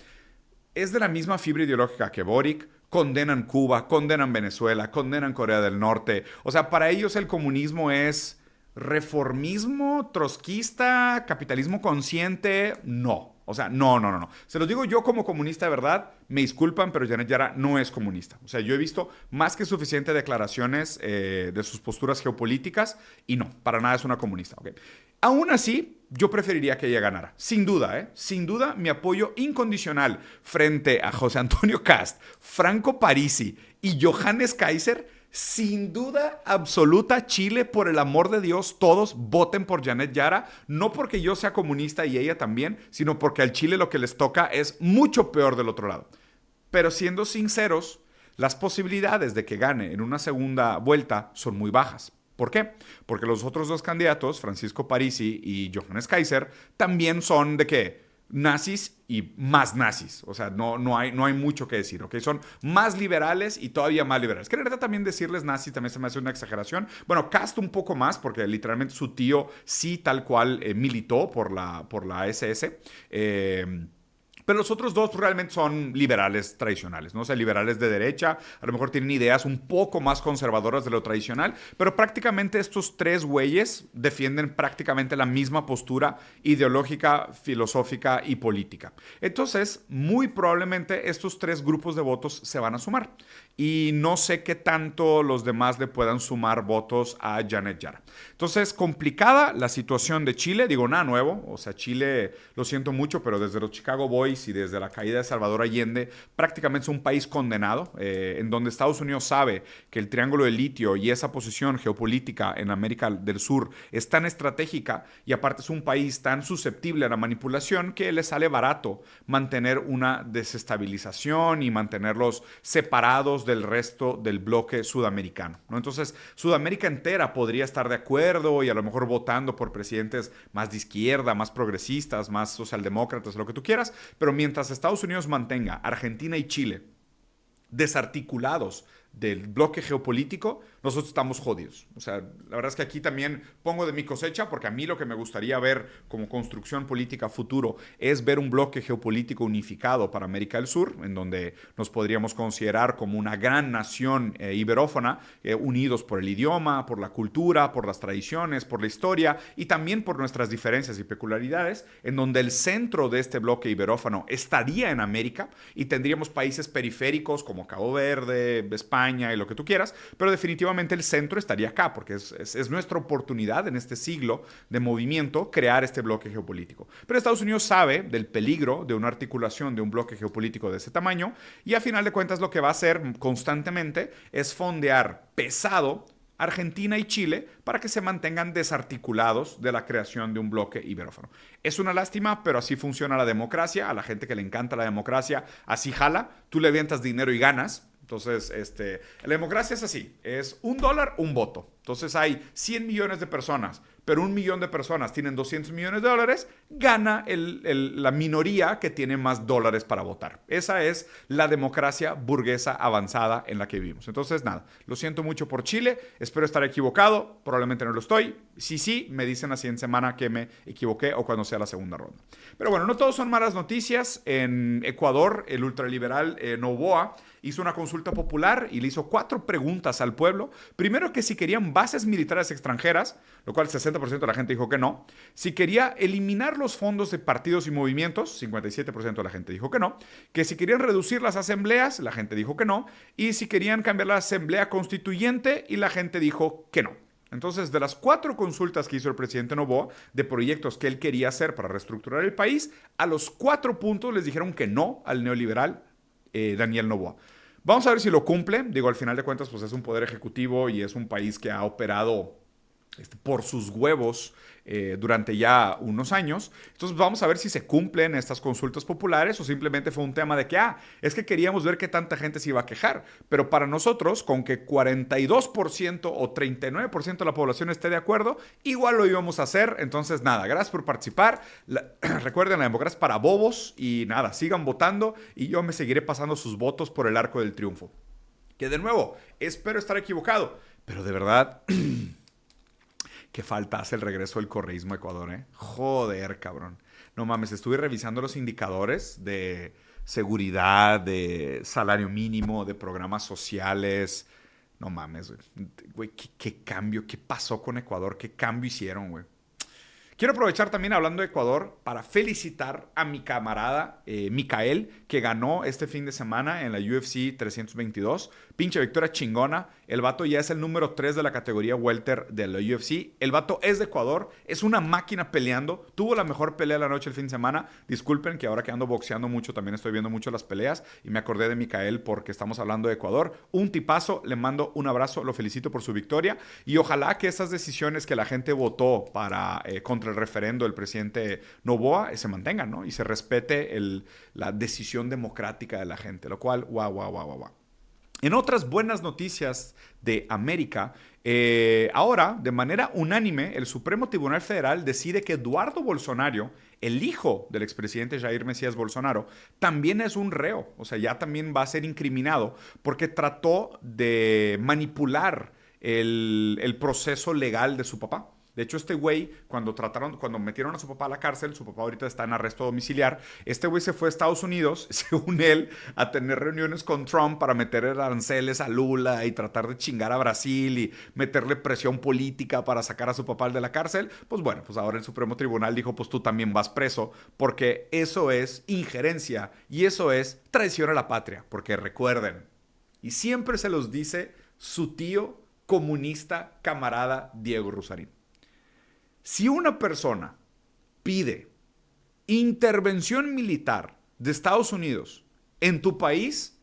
es de la misma fibra ideológica que Boric. Condenan Cuba, condenan Venezuela, condenan Corea del Norte. O sea, para ellos el comunismo es reformismo, trotskista, capitalismo consciente. No. O sea, no. Se los digo yo como comunista de verdad, me disculpan, pero Janet Jara no es comunista. O sea, yo he visto más que suficientes declaraciones de sus posturas geopolíticas y no, para nada es una comunista. Okay. Aún así, yo preferiría que ella ganara. Sin duda, ¿eh? Sin duda, mi apoyo incondicional frente a José Antonio Kast, Franco Parisi y Johannes Kaiser. Sin duda absoluta, Chile, por el amor de Dios, todos voten por Janet Jara, no porque yo sea comunista y ella también, sino porque al Chile lo que les toca es mucho peor del otro lado. Pero siendo sinceros, las posibilidades de que gane en una segunda vuelta son muy bajas. ¿Por qué? Porque los otros dos candidatos, Francisco Parisi y Johannes Kaiser, también son de qué? Nazis y más nazis. O sea, no hay mucho que decir, ¿ok? Son más liberales y todavía más liberales. Que en realidad también decirles nazis también se me hace una exageración. Bueno, Kast un poco más, porque literalmente su tío sí tal cual militó por la SS. Pero los otros dos realmente son liberales tradicionales, ¿no? O sea, liberales de derecha, a lo mejor tienen ideas un poco más conservadoras de lo tradicional, pero prácticamente estos tres güeyes defienden prácticamente la misma postura ideológica, filosófica y política. Entonces, muy probablemente estos tres grupos de votos se van a sumar. Y no sé qué tanto los demás le puedan sumar votos a Janet Jara. Entonces, complicada la situación de Chile. Digo, nada nuevo. O sea, Chile, lo siento mucho, pero desde los Chicago Boys y desde la caída de Salvador Allende, prácticamente es un país condenado, en donde Estados Unidos sabe que el triángulo de litio y esa posición geopolítica en América del Sur es tan estratégica y aparte es un país tan susceptible a la manipulación que le sale barato mantener una desestabilización y mantenerlos separados del resto del bloque sudamericano, ¿no? Entonces, Sudamérica entera podría estar de acuerdo y a lo mejor votando por presidentes más de izquierda, más progresistas, más socialdemócratas, lo que tú quieras, pero mientras Estados Unidos mantenga Argentina y Chile desarticulados del bloque geopolítico, nosotros estamos jodidos. O sea, la verdad es que aquí también pongo de mi cosecha, porque a mí lo que me gustaría ver como construcción política futuro es ver un bloque geopolítico unificado para América del Sur, en donde nos podríamos considerar como una gran nación iberófona, unidos por el idioma, por la cultura, por las tradiciones, por la historia y también por nuestras diferencias y peculiaridades, en donde el centro de este bloque iberófano estaría en América y tendríamos países periféricos como Cabo Verde, España y lo que tú quieras, pero definitivamente el centro estaría acá, porque es nuestra oportunidad en este siglo de movimiento crear este bloque geopolítico. Pero Estados Unidos sabe del peligro de una articulación de un bloque geopolítico de ese tamaño y a final de cuentas lo que va a hacer constantemente es fondear pesado Argentina y Chile para que se mantengan desarticulados de la creación de un bloque iberófano. Es una lástima, pero así funciona la democracia. A la gente que le encanta la democracia, así jala. Tú le avientas dinero y ganas. Entonces, la democracia es así, es $1, un voto. Entonces hay 100 millones de personas, pero 1 millón de personas tienen 200 millones de dólares, gana la minoría que tiene más dólares para votar. Esa es la democracia burguesa avanzada en la que vivimos. Entonces, nada, lo siento mucho por Chile, espero estar equivocado, probablemente no lo estoy. Sí, me dicen así en semana que me equivoqué o cuando sea la segunda ronda. Pero bueno, no todos son malas noticias. En Ecuador, el ultraliberal Noboa hizo una consulta popular y le hizo 4 preguntas al pueblo. Primero, que si querían bases militares extranjeras, lo cual 60% de la gente dijo que no. Si quería eliminar los fondos de partidos y movimientos, 57% de la gente dijo que no. Que si querían reducir las asambleas, la gente dijo que no. Y si querían cambiar la asamblea constituyente, y la gente dijo que no. Entonces, de las 4 consultas que hizo el presidente Noboa de proyectos que él quería hacer para reestructurar el país, a los 4 puntos les dijeron que no al neoliberal Daniel Noboa. Vamos a ver si lo cumple. Digo, al final de cuentas, pues es un poder ejecutivo y es un país que ha operado por sus huevos durante ya unos años. Entonces vamos a ver si se cumplen estas consultas populares o simplemente fue un tema de que, es que queríamos ver qué tanta gente se iba a quejar. Pero para nosotros, con que 42% o 39% de la población esté de acuerdo, igual lo íbamos a hacer. Entonces nada, gracias por participar. Recuerden, la democracia es para bobos y nada, sigan votando y yo me seguiré pasando sus votos por el arco del triunfo. Que de nuevo, espero estar equivocado, pero de verdad... Qué falta hace el regreso del correísmo a Ecuador, ¿eh? Joder, cabrón. No mames, estuve revisando los indicadores de seguridad, de salario mínimo, de programas sociales. No mames, güey. ¿Qué cambio? ¿Qué pasó con Ecuador? ¿Qué cambio hicieron, güey? Quiero aprovechar también, hablando de Ecuador, para felicitar a mi camarada Mikael, que ganó este fin de semana en la UFC 322. Pinche victoria chingona. El vato ya es el número 3 de la categoría welter de la UFC. El vato es de Ecuador, es una máquina peleando. Tuvo la mejor pelea de la noche el fin de semana. Disculpen que ahora que ando boxeando mucho, también estoy viendo mucho las peleas. Y me acordé de Mikael porque estamos hablando de Ecuador. Un tipazo, le mando un abrazo, lo felicito por su victoria. Y ojalá que esas decisiones que la gente votó para contra el referendo del presidente Noboa se mantengan, ¿no? Y se respete la decisión democrática de la gente, lo cual, guau. En otras buenas noticias de América, ahora, de manera unánime, el Supremo Tribunal Federal decide que Eduardo Bolsonaro, el hijo del expresidente Jair Mesías Bolsonaro, también es un reo. O sea, ya también va a ser incriminado porque trató de manipular el proceso legal de su papá. De hecho, este güey, cuando metieron a su papá a la cárcel, su papá ahorita está en arresto domiciliar, este güey se fue a Estados Unidos, según él, a tener reuniones con Trump para meter aranceles a Lula y tratar de chingar a Brasil y meterle presión política para sacar a su papá de la cárcel. Pues bueno, pues ahora el Supremo Tribunal dijo, pues tú también vas preso, porque eso es injerencia y eso es traición a la patria. Porque recuerden, y siempre se los dice su tío comunista camarada Diego Rusarín. Si una persona pide intervención militar de Estados Unidos en tu país,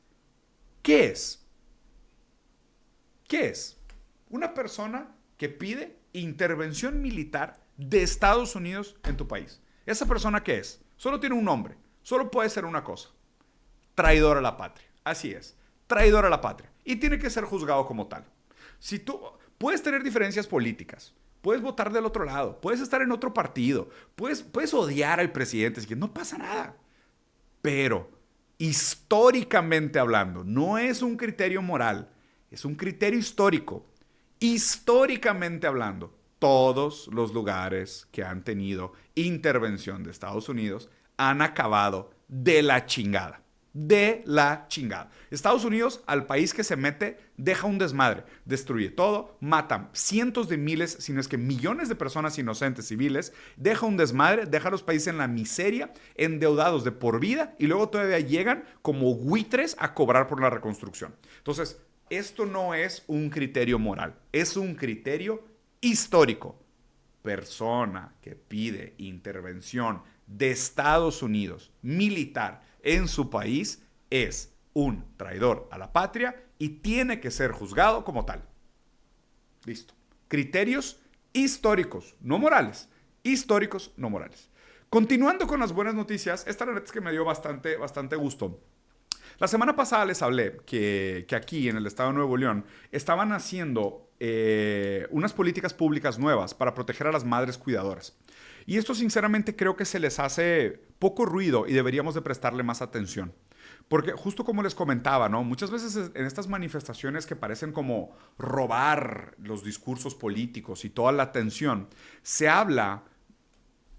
¿qué es? ¿Qué es? Una persona que pide intervención militar de Estados Unidos en tu país. ¿Esa persona qué es? Solo tiene un nombre. Solo puede ser una cosa. Traidor a la patria. Así es. Traidor a la patria. Y tiene que ser juzgado como tal. Si tú puedes tener diferencias políticas, puedes votar del otro lado, puedes estar en otro partido, puedes odiar al presidente, así que no pasa nada. Pero, históricamente hablando, no es un criterio moral, es un criterio histórico. Históricamente hablando, todos los lugares que han tenido intervención de Estados Unidos han acabado de la chingada. De la chingada. Estados Unidos, al país que se mete, deja un desmadre, destruye todo, matan cientos de miles, si no es que millones de personas inocentes civiles, deja un desmadre, deja a los países en la miseria, endeudados de por vida y luego todavía llegan como buitres a cobrar por la reconstrucción. Entonces, esto no es un criterio moral, es un criterio histórico. Persona que pide intervención de Estados Unidos militar en su país es un traidor a la patria y tiene que ser juzgado como tal. Listo. Criterios históricos, no morales. Históricos, no morales. Continuando con las buenas noticias, esta la neta es que me dio bastante gusto. La semana pasada les hablé que aquí en el estado de Nuevo León estaban haciendo unas políticas públicas nuevas para proteger a las madres cuidadoras. Y esto sinceramente creo que se les hace poco ruido y deberíamos de prestarle más atención. Porque justo como les comentaba, ¿no? Muchas veces en estas manifestaciones que parecen como robar los discursos políticos y toda la atención, se habla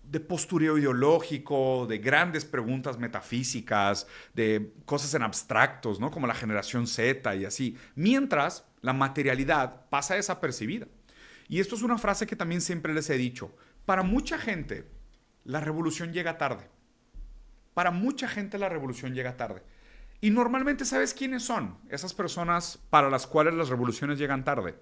de postureo ideológico, de grandes preguntas metafísicas, de cosas en abstractos, ¿no? Como la generación Z y así. Mientras la materialidad pasa desapercibida. Y esto es una frase que también siempre les he dicho. Para mucha gente, la revolución llega tarde. Para mucha gente la revolución llega tarde. Y normalmente, ¿sabes quiénes son esas personas para las cuales las revoluciones llegan tarde?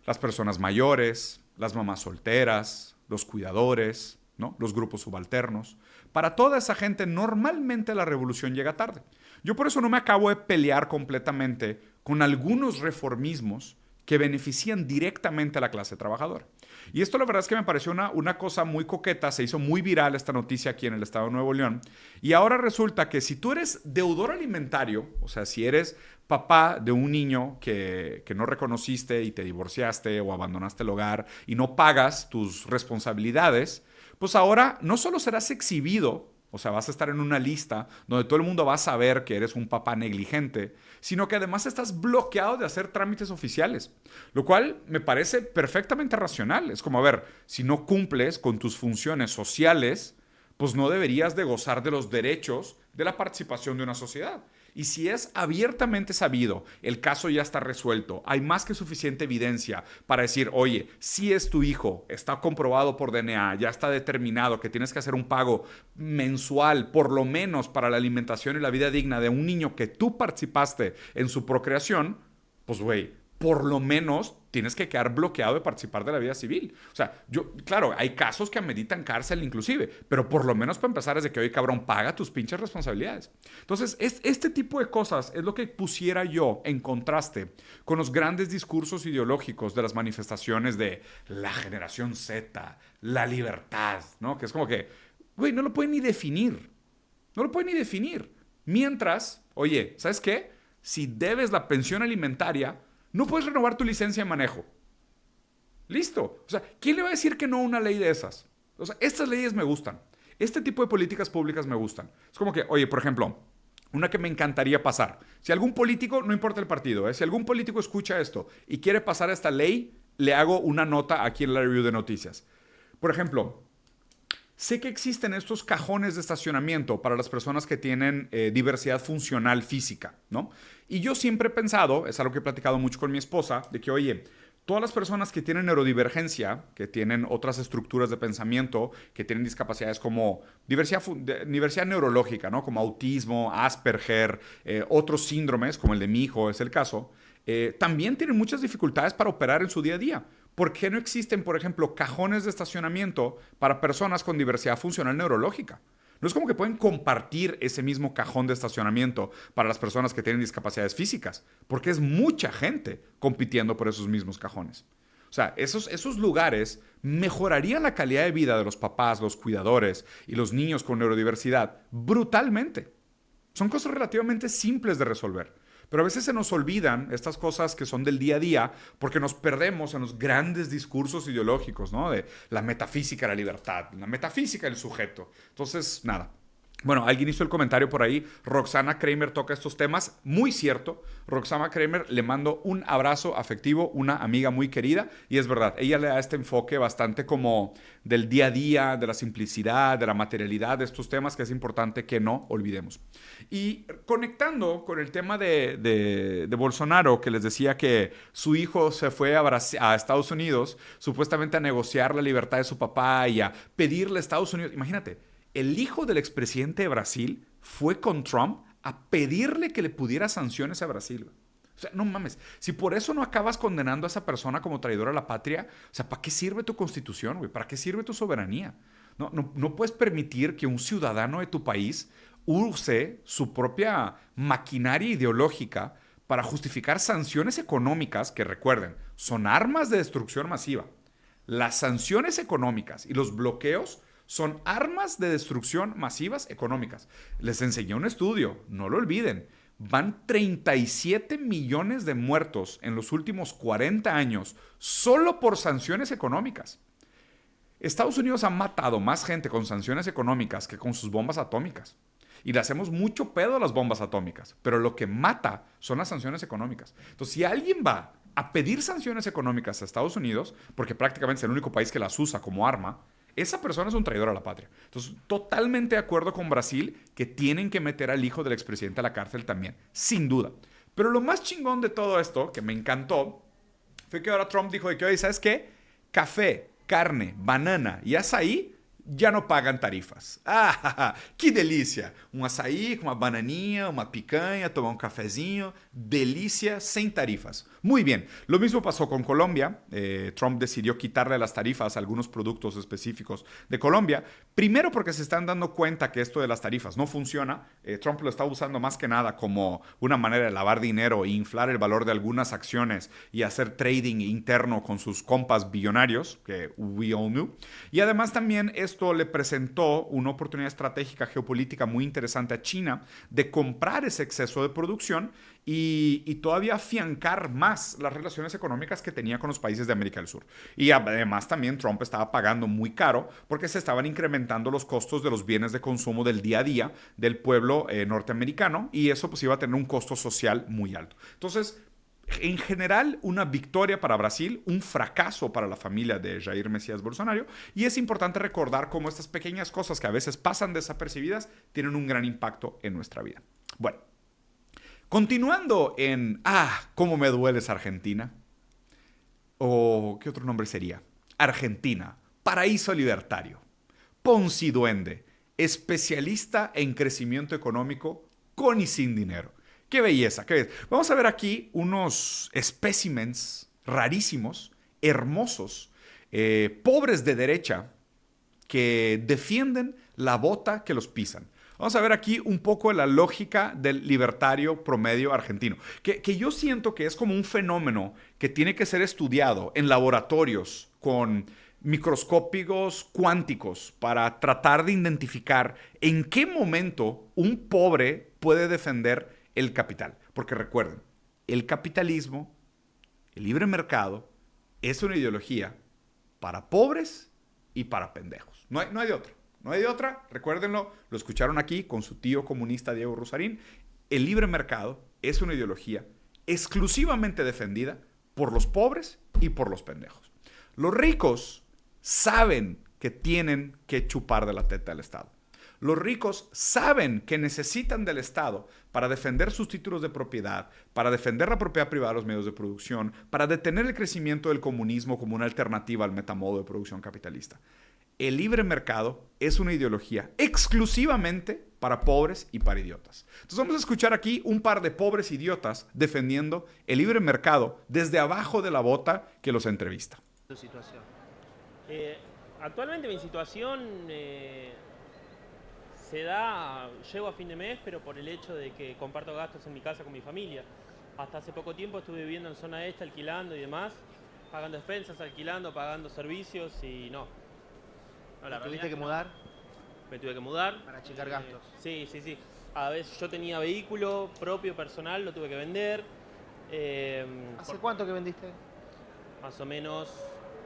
las personas mayores, las mamás solteras, los cuidadores, ¿no? Los grupos subalternos. Para toda esa gente normalmente la revolución llega tarde. Yo por eso no me acabo de pelear completamente con algunos reformismos que benefician directamente a la clase trabajadora. Y esto la verdad es que me pareció una cosa muy coqueta, se hizo muy viral esta noticia aquí en el estado de Nuevo León, y ahora resulta que si tú eres deudor alimentario, o sea, si eres papá de un niño que no reconociste y te divorciaste o abandonaste el hogar y no pagas tus responsabilidades, pues ahora no solo serás exhibido, o sea, vas a estar en una lista donde todo el mundo va a saber que eres un papá negligente, sino que además estás bloqueado de hacer trámites oficiales, lo cual me parece perfectamente racional. Es como, a ver, si no cumples con tus funciones sociales, pues no deberías de gozar de los derechos de la participación de una sociedad. Y si es abiertamente sabido, el caso ya está resuelto, hay más que suficiente evidencia para decir, oye, si es tu hijo, está comprobado por DNA, ya está determinado que tienes que hacer un pago mensual, por lo menos para la alimentación y la vida digna de un niño que tú participaste en su procreación, pues güey, por lo menos tienes que quedar bloqueado de participar de la vida civil. O sea, claro, hay casos que ameritan cárcel inclusive, pero por lo menos para empezar es de que, oye, cabrón, paga tus pinches responsabilidades. Entonces, este tipo de cosas es lo que pusiera yo en contraste con los grandes discursos ideológicos de las manifestaciones de la generación Z, la libertad, ¿no? Que es como que, güey, no lo pueden ni definir. No lo pueden ni definir. Mientras, oye, ¿sabes qué? Si debes la pensión alimentaria, no puedes renovar tu licencia de manejo. Listo. O sea, ¿quién le va a decir que no a una ley de esas? O sea, estas leyes me gustan. Este tipo de políticas públicas me gustan. Es como que, oye, por ejemplo, una que me encantaría pasar. Si algún político, no importa el partido, si algún político escucha esto y quiere pasar esta ley, le hago una nota aquí en la review de noticias. Por ejemplo, sé que existen estos cajones de estacionamiento para las personas que tienen diversidad funcional física, ¿no? Y yo siempre he pensado, es algo que he platicado mucho con mi esposa, de que, oye, todas las personas que tienen neurodivergencia, que tienen otras estructuras de pensamiento, que tienen discapacidades como diversidad neurológica, ¿no? Como autismo, Asperger, otros síndromes, como el de mi hijo es el caso, también tienen muchas dificultades para operar en su día a día. ¿Por qué no existen, por ejemplo, cajones de estacionamiento para personas con diversidad funcional neurológica? No es como que pueden compartir ese mismo cajón de estacionamiento para las personas que tienen discapacidades físicas, porque es mucha gente compitiendo por esos mismos cajones. O sea, esos lugares mejorarían la calidad de vida de los papás, los cuidadores y los niños con neurodiversidad brutalmente. Son cosas relativamente simples de resolver. Pero a veces se nos olvidan estas cosas que son del día a día porque nos perdemos en los grandes discursos ideológicos, ¿no? De la metafísica de la libertad, la metafísica del sujeto. Entonces, nada. Bueno, alguien hizo el comentario por ahí. Roxana Kramer toca estos temas. Muy cierto. Roxana Kramer, le mando un abrazo afectivo, una amiga muy querida. Y es verdad, ella le da este enfoque bastante como del día a día, de la simplicidad, de la materialidad de estos temas que es importante que no olvidemos. Y conectando con el tema de Bolsonaro, que les decía que su hijo se fue a Estados Unidos, supuestamente a negociar la libertad de su papá y a pedirle a Estados Unidos. Imagínate. El hijo del expresidente de Brasil fue con Trump a pedirle que le pudiera sanciones a Brasil. O sea, no mames. Si por eso no acabas condenando a esa persona como traidora a la patria, o sea, ¿para qué sirve tu constitución, güey? ¿Para qué sirve tu soberanía? No puedes permitir que un ciudadano de tu país use su propia maquinaria ideológica para justificar sanciones económicas que, recuerden, son armas de destrucción masiva. Las sanciones económicas y los bloqueos son armas de destrucción masivas económicas. Les enseñé un estudio, no lo olviden. Van 37 millones de muertos en los últimos 40 años solo por sanciones económicas. Estados Unidos ha matado más gente con sanciones económicas que con sus bombas atómicas. Y le hacemos mucho pedo a las bombas atómicas, pero lo que mata son las sanciones económicas. Entonces, si alguien va a pedir sanciones económicas a Estados Unidos, porque prácticamente es el único país que las usa como arma, esa persona es un traidor a la patria. Entonces, totalmente de acuerdo con Brasil que tienen que meter al hijo del expresidente a la cárcel también, sin duda. Pero lo más chingón de todo esto, que me encantó, fue que ahora Trump dijo de que, oye, ¿sabes qué? Café, carne, banana y azaí já não pagam tarifas. Ah, que delícia! Um açaí com uma bananinha, uma picanha, tomar um cafezinho. Delícia sem tarifas. Muy bien. Lo mismo pasó con Colombia. Trump decidió quitarle las tarifas a algunos productos específicos de Colombia. Primero porque se están dando cuenta que esto de las tarifas no funciona. Trump lo está usando más que nada como una manera de lavar dinero e inflar el valor de algunas acciones y hacer trading interno con sus compas billonarios, que we all knew. Y además también esto le presentó una oportunidad estratégica geopolítica muy interesante a China de comprar ese exceso de producción y todavía afiancar más las relaciones económicas que tenía con los países de América del Sur. Y además también Trump estaba pagando muy caro porque se estaban incrementando los costos de los bienes de consumo del día a día del pueblo norteamericano y eso pues iba a tener un costo social muy alto. Entonces, en general, una victoria para Brasil, un fracaso para la familia de Jair Messias Bolsonaro. Y es importante recordar cómo estas pequeñas cosas que a veces pasan desapercibidas tienen un gran impacto en nuestra vida. Bueno, continuando en cómo me dueles Argentina. O, ¿qué otro nombre sería? Argentina, paraíso libertario. Ponzi Duende, especialista en crecimiento económico con y sin dinero. ¡Qué belleza! ¡Qué belleza! Vamos a ver aquí unos espécimens rarísimos, hermosos, pobres de derecha, que defienden la bota que los pisan. Vamos a ver aquí un poco la lógica del libertario promedio argentino, que yo siento que es como un fenómeno que tiene que ser estudiado en laboratorios con microscópicos cuánticos para tratar de identificar en qué momento un pobre puede defender el capital. Porque recuerden, el capitalismo, el libre mercado, es una ideología para pobres y para pendejos. No hay de otra. No hay de otra. Recuérdenlo, lo escucharon aquí con su tío comunista Diego Rusarín. El libre mercado es una ideología exclusivamente defendida por los pobres y por los pendejos. Los ricos saben que tienen que chupar de la teta del Estado. Los ricos saben que necesitan del Estado para defender sus títulos de propiedad, para defender la propiedad privada de los medios de producción, para detener el crecimiento del comunismo como una alternativa al metamodo de producción capitalista. El libre mercado es una ideología exclusivamente para pobres y para idiotas. Entonces vamos a escuchar aquí un par de pobres idiotas defendiendo el libre mercado desde abajo de la bota que los entrevista. ¿Tu situación? Actualmente mi situación se da, llego a fin de mes, pero por el hecho de que comparto gastos en mi casa con mi familia. Hasta hace poco tiempo estuve viviendo en zona este, alquilando y demás, pagando expensas, alquilando, pagando servicios y no. ¿Te tuviste que mudar? Me tuve que mudar. Para achicar gastos. Sí. A veces yo tenía vehículo propio, personal, lo tuve que vender. ¿Hace cuánto que vendiste? Más o menos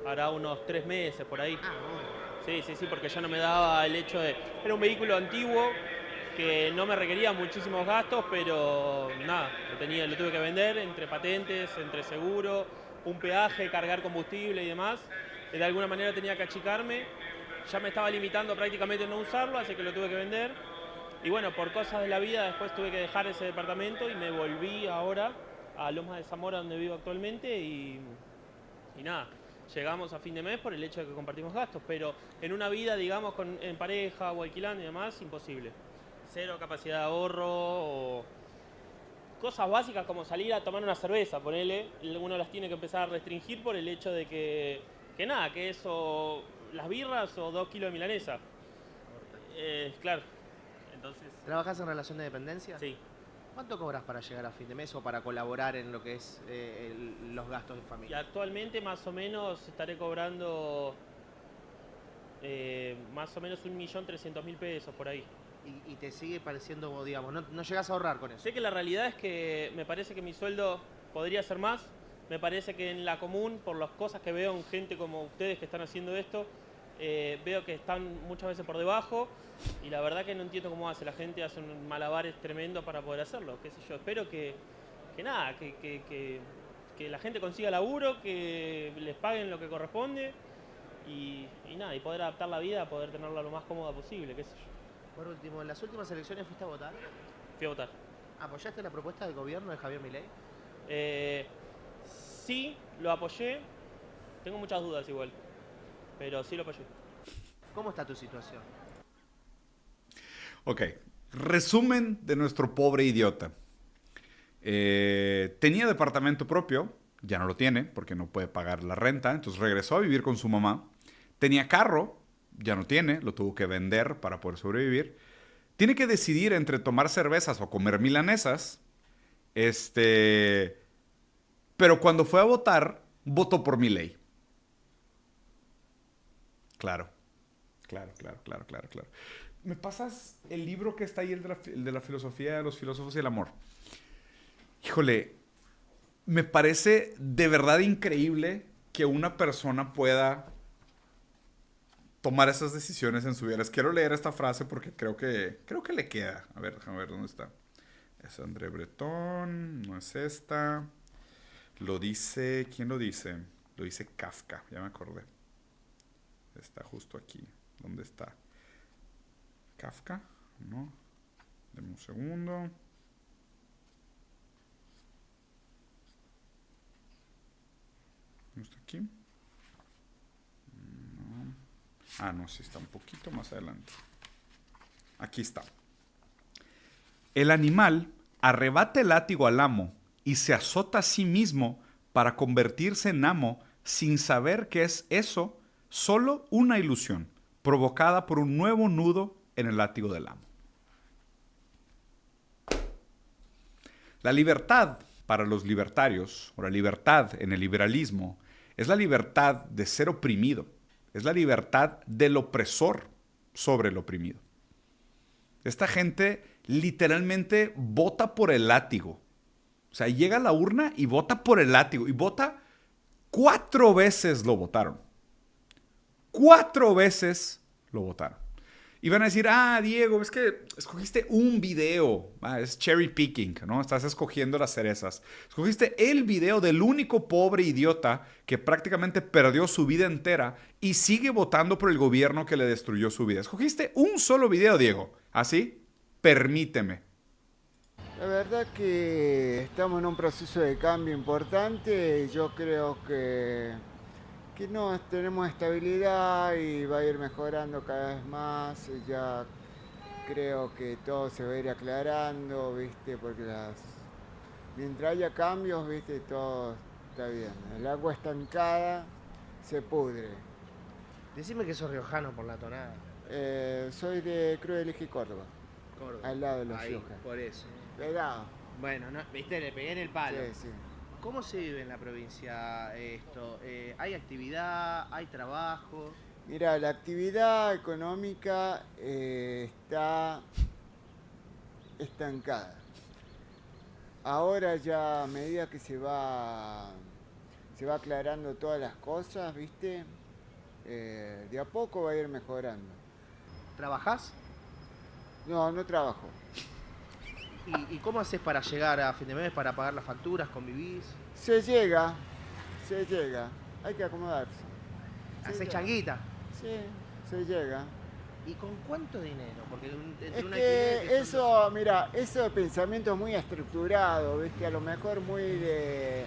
hará unos 3 meses por ahí. Bueno. Sí, porque ya no me daba el hecho de... Era un vehículo antiguo que no me requería muchísimos gastos, pero nada, lo tuve que vender entre patentes, entre seguro, un peaje, cargar combustible y demás. De alguna manera tenía que achicarme. Ya me estaba limitando prácticamente a no usarlo, así que lo tuve que vender. Y bueno, por cosas de la vida después tuve que dejar ese departamento y me volví ahora a Lomas de Zamora, donde vivo actualmente, y nada. Llegamos a fin de mes por el hecho de que compartimos gastos, pero en una vida, digamos, en pareja o alquilando y demás, imposible. Cero capacidad de ahorro o cosas básicas como salir a tomar una cerveza, ponele, uno las tiene que empezar a restringir por el hecho de que eso, las birras o 2 kilos de milanesa. Claro, entonces... ¿Trabajas en relación de dependencia? Sí. ¿Cuánto cobras para llegar a fin de mes o para colaborar en lo que es los gastos de Y familia? actualmente más o menos estaré cobrando más o menos 1.300.000 pesos por ahí. ¿Y te sigue pareciendo, digamos, no llegas a ahorrar con eso? Sé que la realidad es que me parece que mi sueldo podría ser más. Me parece que en la común, por las cosas que veo en gente como ustedes que están haciendo esto, veo que están muchas veces por debajo y la verdad que no entiendo cómo hace. La gente hace un malabares tremendo para poder hacerlo, qué sé yo. Espero que la gente consiga laburo, que les paguen lo que corresponde y poder adaptar la vida, poder tenerla lo más cómoda posible, qué sé yo. Por último, ¿en las últimas elecciones fuiste a votar? Fui a votar. ¿Apoyaste la propuesta del gobierno de Javier Milei? Sí, lo apoyé. Tengo muchas dudas igual, pero sí lo apoyé. ¿Cómo está tu situación? Ok, resumen de nuestro pobre idiota. Tenía departamento propio, ya no lo tiene porque no puede pagar la renta, entonces regresó a vivir con su mamá. Tenía carro, ya no tiene, lo tuvo que vender para poder sobrevivir. Tiene que decidir entre tomar cervezas o comer milanesas. Pero cuando fue a votar, votó por Milei. Claro. ¿Me pasas el libro que está ahí, el de la filosofía de los filósofos y el amor? Híjole, me parece de verdad increíble que una persona pueda tomar esas decisiones en su vida. Les quiero leer esta frase porque creo que le queda. A ver, déjame ver dónde está. Es André Breton, no es esta. Lo dice, ¿quién lo dice? Lo dice Kafka, ya me acordé. Está justo aquí. ¿Dónde está? ¿Kafka? No. Deme un segundo. ¿No está aquí? No. Ah, no, sí está un poquito más adelante. Aquí está. El animal arrebata el látigo al amo y se azota a sí mismo para convertirse en amo sin saber que es eso solo una ilusión provocada por un nuevo nudo en el látigo del amo. La libertad para los libertarios, o la libertad en el liberalismo, es la libertad de ser oprimido, es la libertad del opresor sobre el oprimido. Esta gente literalmente vota por el látigo. O sea, llega a la urna y vota por el látigo. Y vota 4 veces lo votaron. 4 veces lo votaron. Y van a decir, Diego, es que escogiste un video. Es cherry picking, ¿no? Estás escogiendo las cerezas. Escogiste el video del único pobre idiota que prácticamente perdió su vida entera y sigue votando por el gobierno que le destruyó su vida. Escogiste un solo video, Diego. ¿Así? Permíteme. La verdad que estamos en un proceso de cambio importante. Yo creo que no tenemos estabilidad y va a ir mejorando cada vez más. Ya creo que todo se va a ir aclarando, ¿viste? Porque mientras haya cambios, ¿viste? Todo está bien. El agua estancada se pudre. Decime que sos riojano por la tonada. Soy de Cruz del Eje, Córdoba. Córdoba. Al lado de los Ahí, Riojas. por eso. Pegado. Bueno, no, viste, le pegué en el palo. Sí, sí. ¿Cómo se vive en la provincia esto? ¿Hay actividad? ¿Hay trabajo? Mira, la actividad económica está estancada. Ahora ya a medida que se va aclarando todas las cosas, ¿viste? De a poco va a ir mejorando. ¿Trabajás? No, no trabajo. ¿Y cómo haces para llegar a fin de mes, para pagar las facturas, convivís? Se llega. Hay que acomodarse. ¿Hacés changuita? Sí, se llega. ¿Y con cuánto dinero? Porque entre Es un que alquiler eso, mira, eso de pensamiento muy estructurado, ¿viste? A lo mejor muy de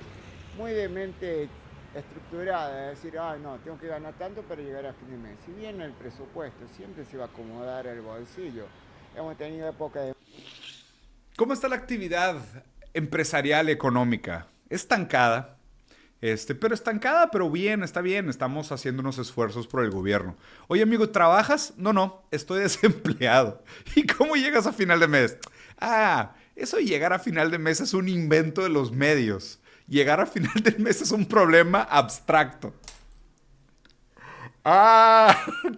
mente estructurada, es decir, no, tengo que ganar tanto para llegar a fin de mes. Si bien el presupuesto siempre se va a acomodar el bolsillo, hemos tenido épocas de... ¿Cómo está la actividad empresarial económica? Estancada. Pero bien, está bien. Estamos haciendo unos esfuerzos por el gobierno. Oye, amigo, ¿trabajas? No, estoy desempleado. ¿Y cómo llegas a final de mes? Eso de llegar a final de mes es un invento de los medios. Llegar a final del mes es un problema abstracto.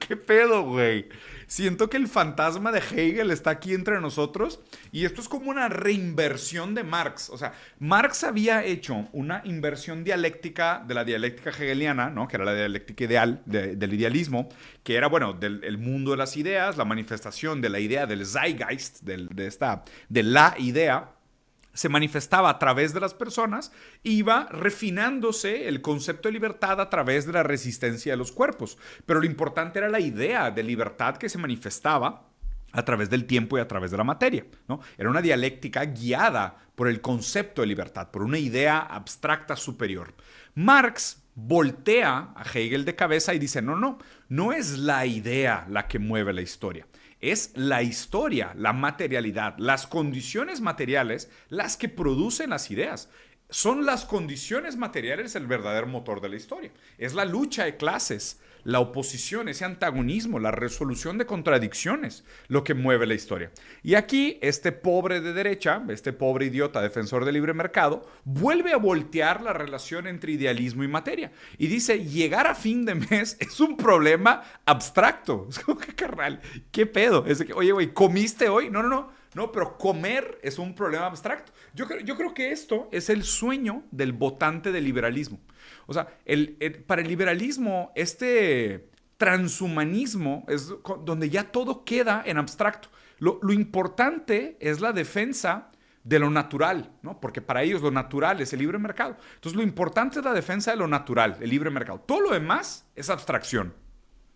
¿Qué pedo, güey? Siento que el fantasma de Hegel está aquí entre nosotros y esto es como una reinversión de Marx. O sea, Marx había hecho una inversión dialéctica de la dialéctica hegeliana, ¿no? Que era la dialéctica ideal, del idealismo, que era, bueno, del mundo de las ideas, la manifestación de la idea del Zeitgeist, de la idea, se manifestaba a través de las personas, iba refinándose el concepto de libertad a través de la resistencia de los cuerpos. Pero lo importante era la idea de libertad que se manifestaba a través del tiempo y a través de la materia, ¿no? Era una dialéctica guiada por el concepto de libertad, por una idea abstracta superior. Marx voltea a Hegel de cabeza y dice, no es la idea la que mueve la historia. Es la historia, la materialidad, las condiciones materiales las que producen las ideas. Son las condiciones materiales el verdadero motor de la historia. Es la lucha de clases, la oposición, ese antagonismo, la resolución de contradicciones, lo que mueve la historia. Y aquí este pobre de derecha, este pobre idiota defensor del libre mercado, vuelve a voltear la relación entre idealismo y materia. Y dice, llegar a fin de mes es un problema abstracto. Es como que, carnal, ¿qué pedo? Es de que, oye, güey, ¿comiste hoy? No, pero comer es un problema abstracto. Yo creo que esto es el sueño del votante del liberalismo. O sea, para el liberalismo, este transhumanismo es donde ya todo queda en abstracto. Lo importante es la defensa de lo natural, ¿no? Porque para ellos lo natural es el libre mercado. Entonces, lo importante es la defensa de lo natural, el libre mercado. Todo lo demás es abstracción.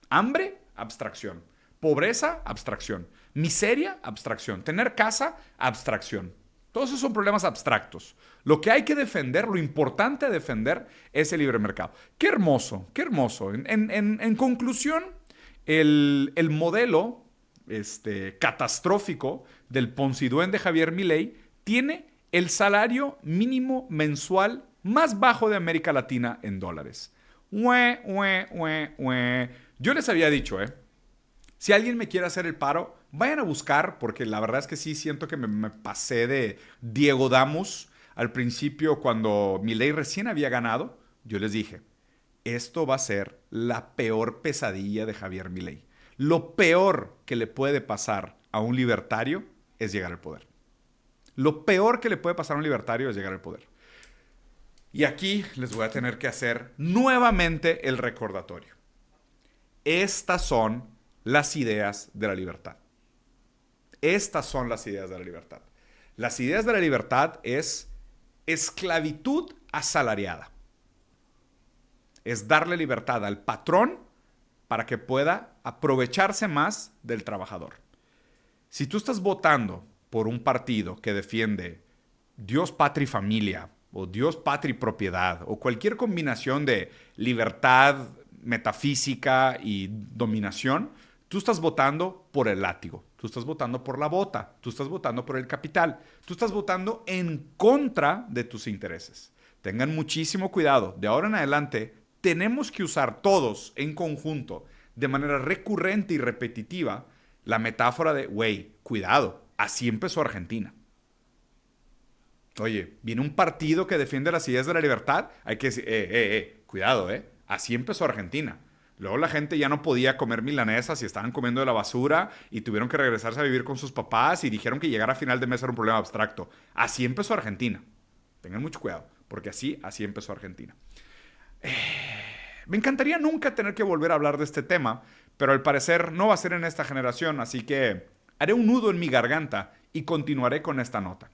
Hambre, abstracción. Pobreza, abstracción. Miseria, abstracción. Tener casa, abstracción. Todos esos son problemas abstractos. Lo que hay que defender, lo importante a defender, es el libre mercado. Qué hermoso, qué hermoso. En conclusión, el modelo catastrófico del Ponciduen de Javier Milei tiene el salario mínimo mensual más bajo de América Latina en dólares. Yo les había dicho, si alguien me quiere hacer el paro, vayan a buscar, porque la verdad es que sí siento que me pasé de Diego Damus al principio cuando Milei recién había ganado. Yo les dije, esto va a ser la peor pesadilla de Javier Milei. Lo peor que le puede pasar a un libertario es llegar al poder. Lo peor que le puede pasar a un libertario es llegar al poder. Y aquí les voy a tener que hacer nuevamente el recordatorio. Estas son las ideas de la libertad. Estas son las ideas de la libertad. Las ideas de la libertad es esclavitud asalariada. Es darle libertad al patrón para que pueda aprovecharse más del trabajador. Si tú estás votando por un partido que defiende Dios, patria y familia, o Dios, patria y propiedad, o cualquier combinación de libertad, metafísica y dominación, tú estás votando por el látigo, tú estás votando por la bota, tú estás votando por el capital, tú estás votando en contra de tus intereses. Tengan muchísimo cuidado. De ahora en adelante, tenemos que usar todos en conjunto, de manera recurrente y repetitiva, la metáfora de, güey, cuidado, así empezó Argentina. Oye, viene un partido que defiende las ideas de la libertad, hay que decir, cuidado, así empezó Argentina. Luego la gente ya no podía comer milanesas y estaban comiendo de la basura y tuvieron que regresarse a vivir con sus papás y dijeron que llegar a final de mes era un problema abstracto. Así empezó Argentina. Tengan mucho cuidado, porque así empezó Argentina. Me encantaría nunca tener que volver a hablar de este tema, pero al parecer no va a ser en esta generación, así que haré un nudo en mi garganta y continuaré con esta nota.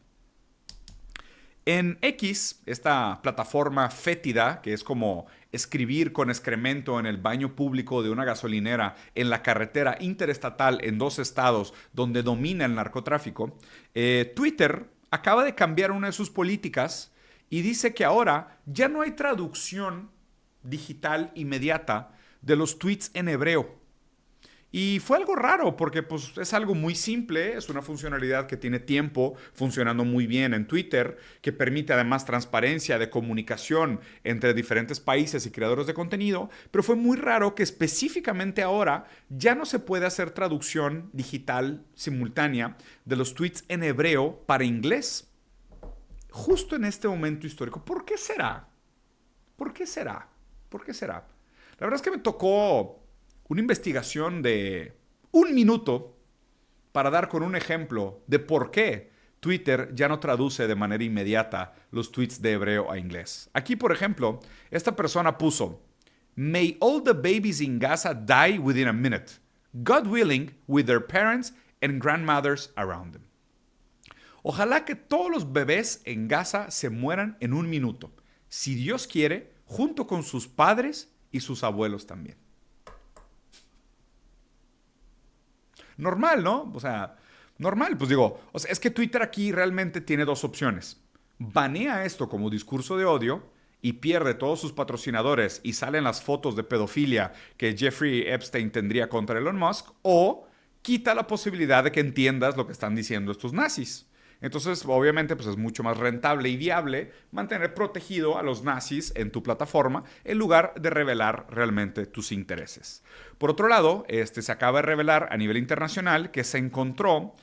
En X, esta plataforma fétida, que es como escribir con excremento en el baño público de una gasolinera en la carretera interestatal en 2 estados donde domina el narcotráfico, Twitter acaba de cambiar una de sus políticas y dice que ahora ya no hay traducción digital inmediata de los tweets en hebreo. Y fue algo raro porque pues, es algo muy simple, es una funcionalidad que tiene tiempo funcionando muy bien en Twitter, que permite además transparencia de comunicación entre diferentes países y creadores de contenido, pero fue muy raro que específicamente ahora ya no se puede hacer traducción digital simultánea de los tweets en hebreo para inglés. Justo en este momento histórico. ¿Por qué será? ¿Por qué será? ¿Por qué será? La verdad es que me tocó una investigación de 1 minuto para dar con un ejemplo de por qué Twitter ya no traduce de manera inmediata los tweets de hebreo a inglés. Aquí, por ejemplo, esta persona puso: "May all the babies in Gaza die within a minute, God willing, with their parents and grandmothers around them." Ojalá que todos los bebés en Gaza se mueran en 1 minuto, si Dios quiere, junto con sus padres y sus abuelos también. Normal, ¿no? O sea, normal. Pues digo, o sea, es que Twitter aquí realmente tiene 2 opciones. Banea esto como discurso de odio y pierde todos sus patrocinadores y salen las fotos de pedofilia que Jeffrey Epstein tendría contra Elon Musk, o quita la posibilidad de que entiendas lo que están diciendo estos nazis. Entonces, obviamente, pues es mucho más rentable y viable mantener protegido a los nazis en tu plataforma en lugar de revelar realmente tus intereses. Por otro lado, se acaba de revelar a nivel internacional que se encontró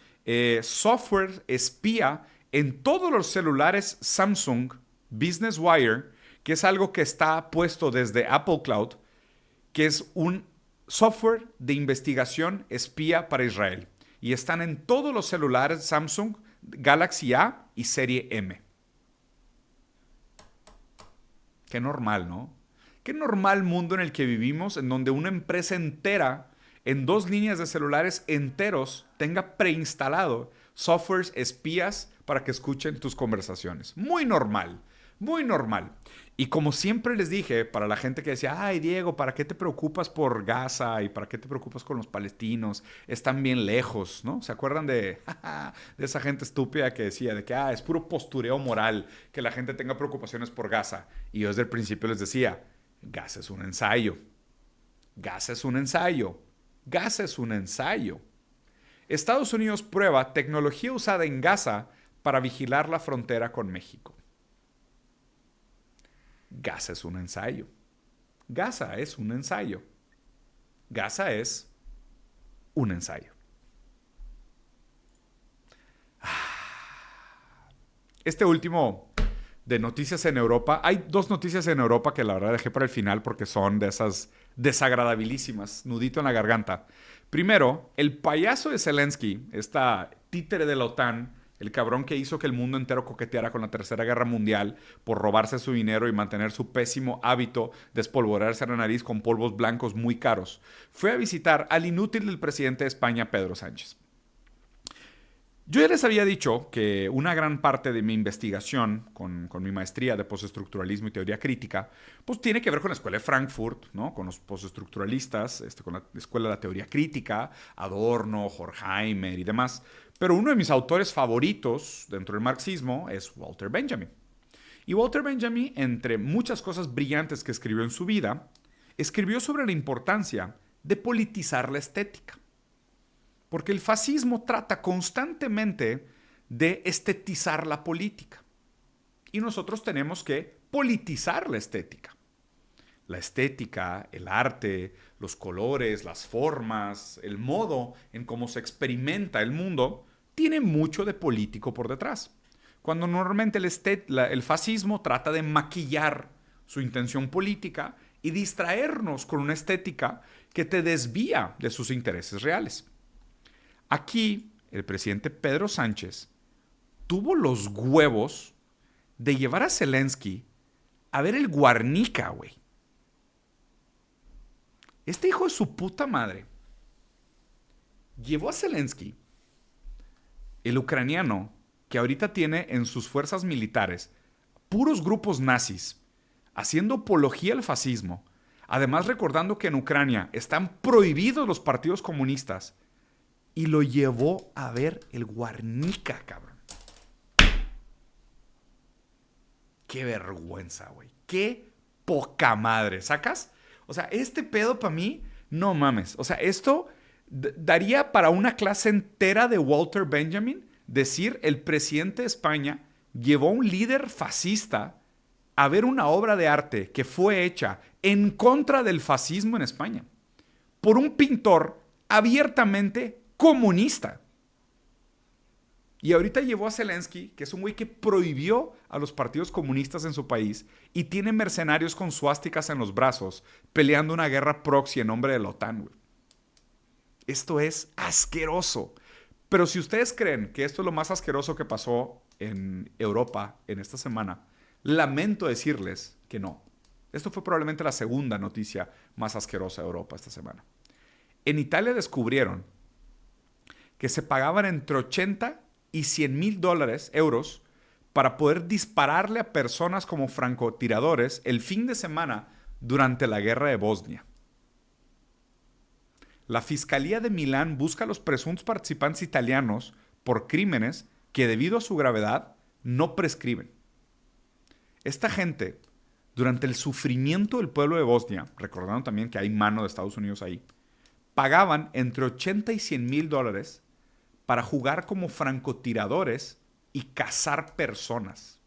software espía en todos los celulares Samsung Business Wire, que es algo que está puesto desde Apple Cloud, que es un software de investigación espía para Israel. Y están en todos los celulares Samsung Galaxy A y serie M. Qué normal, ¿no? Qué normal mundo en el que vivimos, en donde una empresa entera, en 2 líneas de celulares enteros, tenga preinstalado softwares espías para que escuchen tus conversaciones. Muy normal, muy normal. Y como siempre les dije, para la gente que decía, ay Diego, ¿para qué te preocupas por Gaza? ¿Y para qué te preocupas con los palestinos? Están bien lejos, ¿no? ¿Se acuerdan de esa gente estúpida que decía de que es puro postureo moral que la gente tenga preocupaciones por Gaza? Y yo desde el principio les decía, Gaza es un ensayo. Gaza es un ensayo. Gaza es un ensayo. Estados Unidos prueba tecnología usada en Gaza para vigilar la frontera con México. Gaza es un ensayo. Gaza es un ensayo. Gaza es un ensayo. Este último de noticias en Europa. Hay 2 noticias en Europa que la verdad dejé para el final porque son de esas desagradabilísimas. Nudito en la garganta. Primero, el payaso de Zelensky, esta títere de la OTAN, el cabrón que hizo que el mundo entero coqueteara con la Tercera Guerra Mundial por robarse su dinero y mantener su pésimo hábito de espolvorearse la nariz con polvos blancos muy caros, fue a visitar al inútil del presidente de España, Pedro Sánchez. Yo ya les había dicho que una gran parte de mi investigación con mi maestría de postestructuralismo y teoría crítica, pues tiene que ver con la Escuela de Frankfurt, ¿no? Con los postestructuralistas, con la Escuela de la Teoría Crítica, Adorno, Horkheimer y demás. Pero uno de mis autores favoritos dentro del marxismo es Walter Benjamin. Y Walter Benjamin, entre muchas cosas brillantes que escribió en su vida, escribió sobre la importancia de politizar la estética. Porque el fascismo trata constantemente de estetizar la política. Y nosotros tenemos que politizar la estética. La estética, el arte, los colores, las formas, el modo en cómo se experimenta el mundo, tiene mucho de político por detrás. Cuando normalmente el fascismo trata de maquillar su intención política y distraernos con una estética que te desvía de sus intereses reales. Aquí, el presidente Pedro Sánchez tuvo los huevos de llevar a Zelensky a ver el Guernica, güey. Este hijo de su puta madre llevó a Zelensky, el ucraniano, que ahorita tiene en sus fuerzas militares puros grupos nazis, haciendo apología al fascismo, además recordando que en Ucrania están prohibidos los partidos comunistas, y lo llevó a ver el Guernica, cabrón. Qué vergüenza, güey. Qué poca madre, ¿sacas? O sea, este pedo para mí, no mames. O sea, esto daría para una clase entera de Walter Benjamin decir el presidente de España llevó a un líder fascista a ver una obra de arte que fue hecha en contra del fascismo en España por un pintor abiertamente comunista. Y ahorita llevó a Zelensky, que es un güey que prohibió a los partidos comunistas en su país y tiene mercenarios con suásticas en los brazos peleando una guerra proxy en nombre de la OTAN, güey. Esto es asqueroso. Pero si ustedes creen que esto es lo más asqueroso que pasó en Europa en esta semana, lamento decirles que no. Esto fue probablemente la segunda noticia más asquerosa de Europa esta semana. En Italia descubrieron que se pagaban entre 80 y 100 mil euros para poder dispararle a personas como francotiradores el fin de semana durante la guerra de Bosnia. La Fiscalía de Milán busca a los presuntos participantes italianos por crímenes que, debido a su gravedad, no prescriben. Esta gente, durante el sufrimiento del pueblo de Bosnia, recordando también que hay mano de Estados Unidos ahí, pagaban entre 80 y 100 mil dólares para jugar como francotiradores y cazar personas.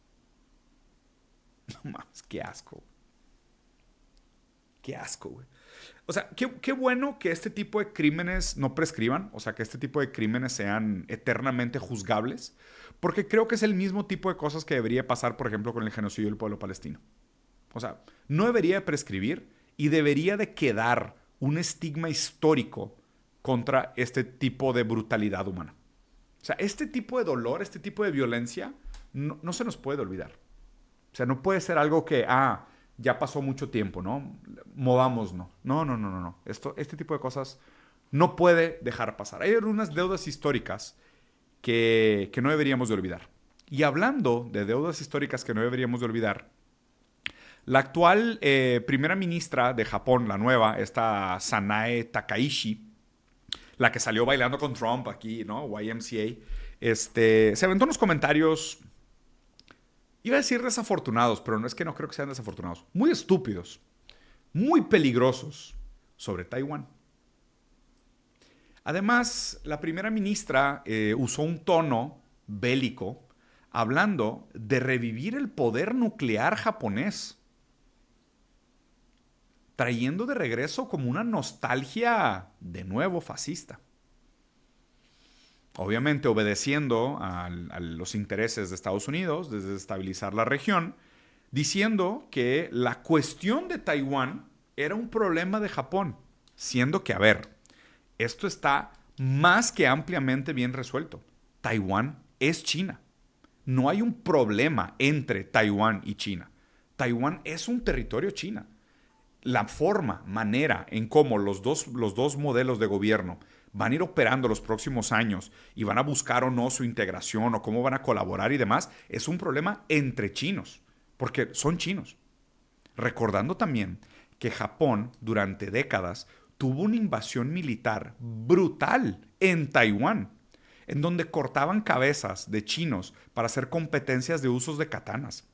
No mames, qué asco. Qué asco, güey. O sea, qué bueno que este tipo de crímenes no prescriban, o sea, que este tipo de crímenes sean eternamente juzgables, porque creo que es el mismo tipo de cosas que debería pasar, por ejemplo, con el genocidio del pueblo palestino. O sea, no debería de prescribir y debería de quedar un estigma histórico contra este tipo de brutalidad humana. O sea, este tipo de dolor, este tipo de violencia, no se nos puede olvidar. O sea, no puede ser algo que, ya pasó mucho tiempo, ¿no? Movámonos. No. Este tipo de cosas no puede dejar pasar. Hay unas deudas históricas que no deberíamos de olvidar. Y hablando de deudas históricas que no deberíamos de olvidar, la actual primera ministra de Japón, la nueva, esta Sanae Takaishi, la que salió bailando con Trump aquí, ¿no? YMCA, se aventó unos comentarios, iba a decir desafortunados, pero no es que no creo que sean desafortunados, muy estúpidos, muy peligrosos sobre Taiwán. Además, la primera ministra usó un tono bélico hablando de revivir el poder nuclear japonés, trayendo de regreso como una nostalgia de nuevo fascista. Obviamente obedeciendo a los intereses de Estados Unidos, de desestabilizar la región, diciendo que la cuestión de Taiwán era un problema de Japón, siendo que, a ver, esto está más que ampliamente bien resuelto. Taiwán es China. No hay un problema entre Taiwán y China. Taiwán es un territorio china. La manera en cómo los dos modelos de gobierno van a ir operando los próximos años y van a buscar o no su integración o cómo van a colaborar y demás, es un problema entre chinos, porque son chinos. Recordando también que Japón durante décadas tuvo una invasión militar brutal en Taiwán, en donde cortaban cabezas de chinos para hacer competencias de usos de katanas.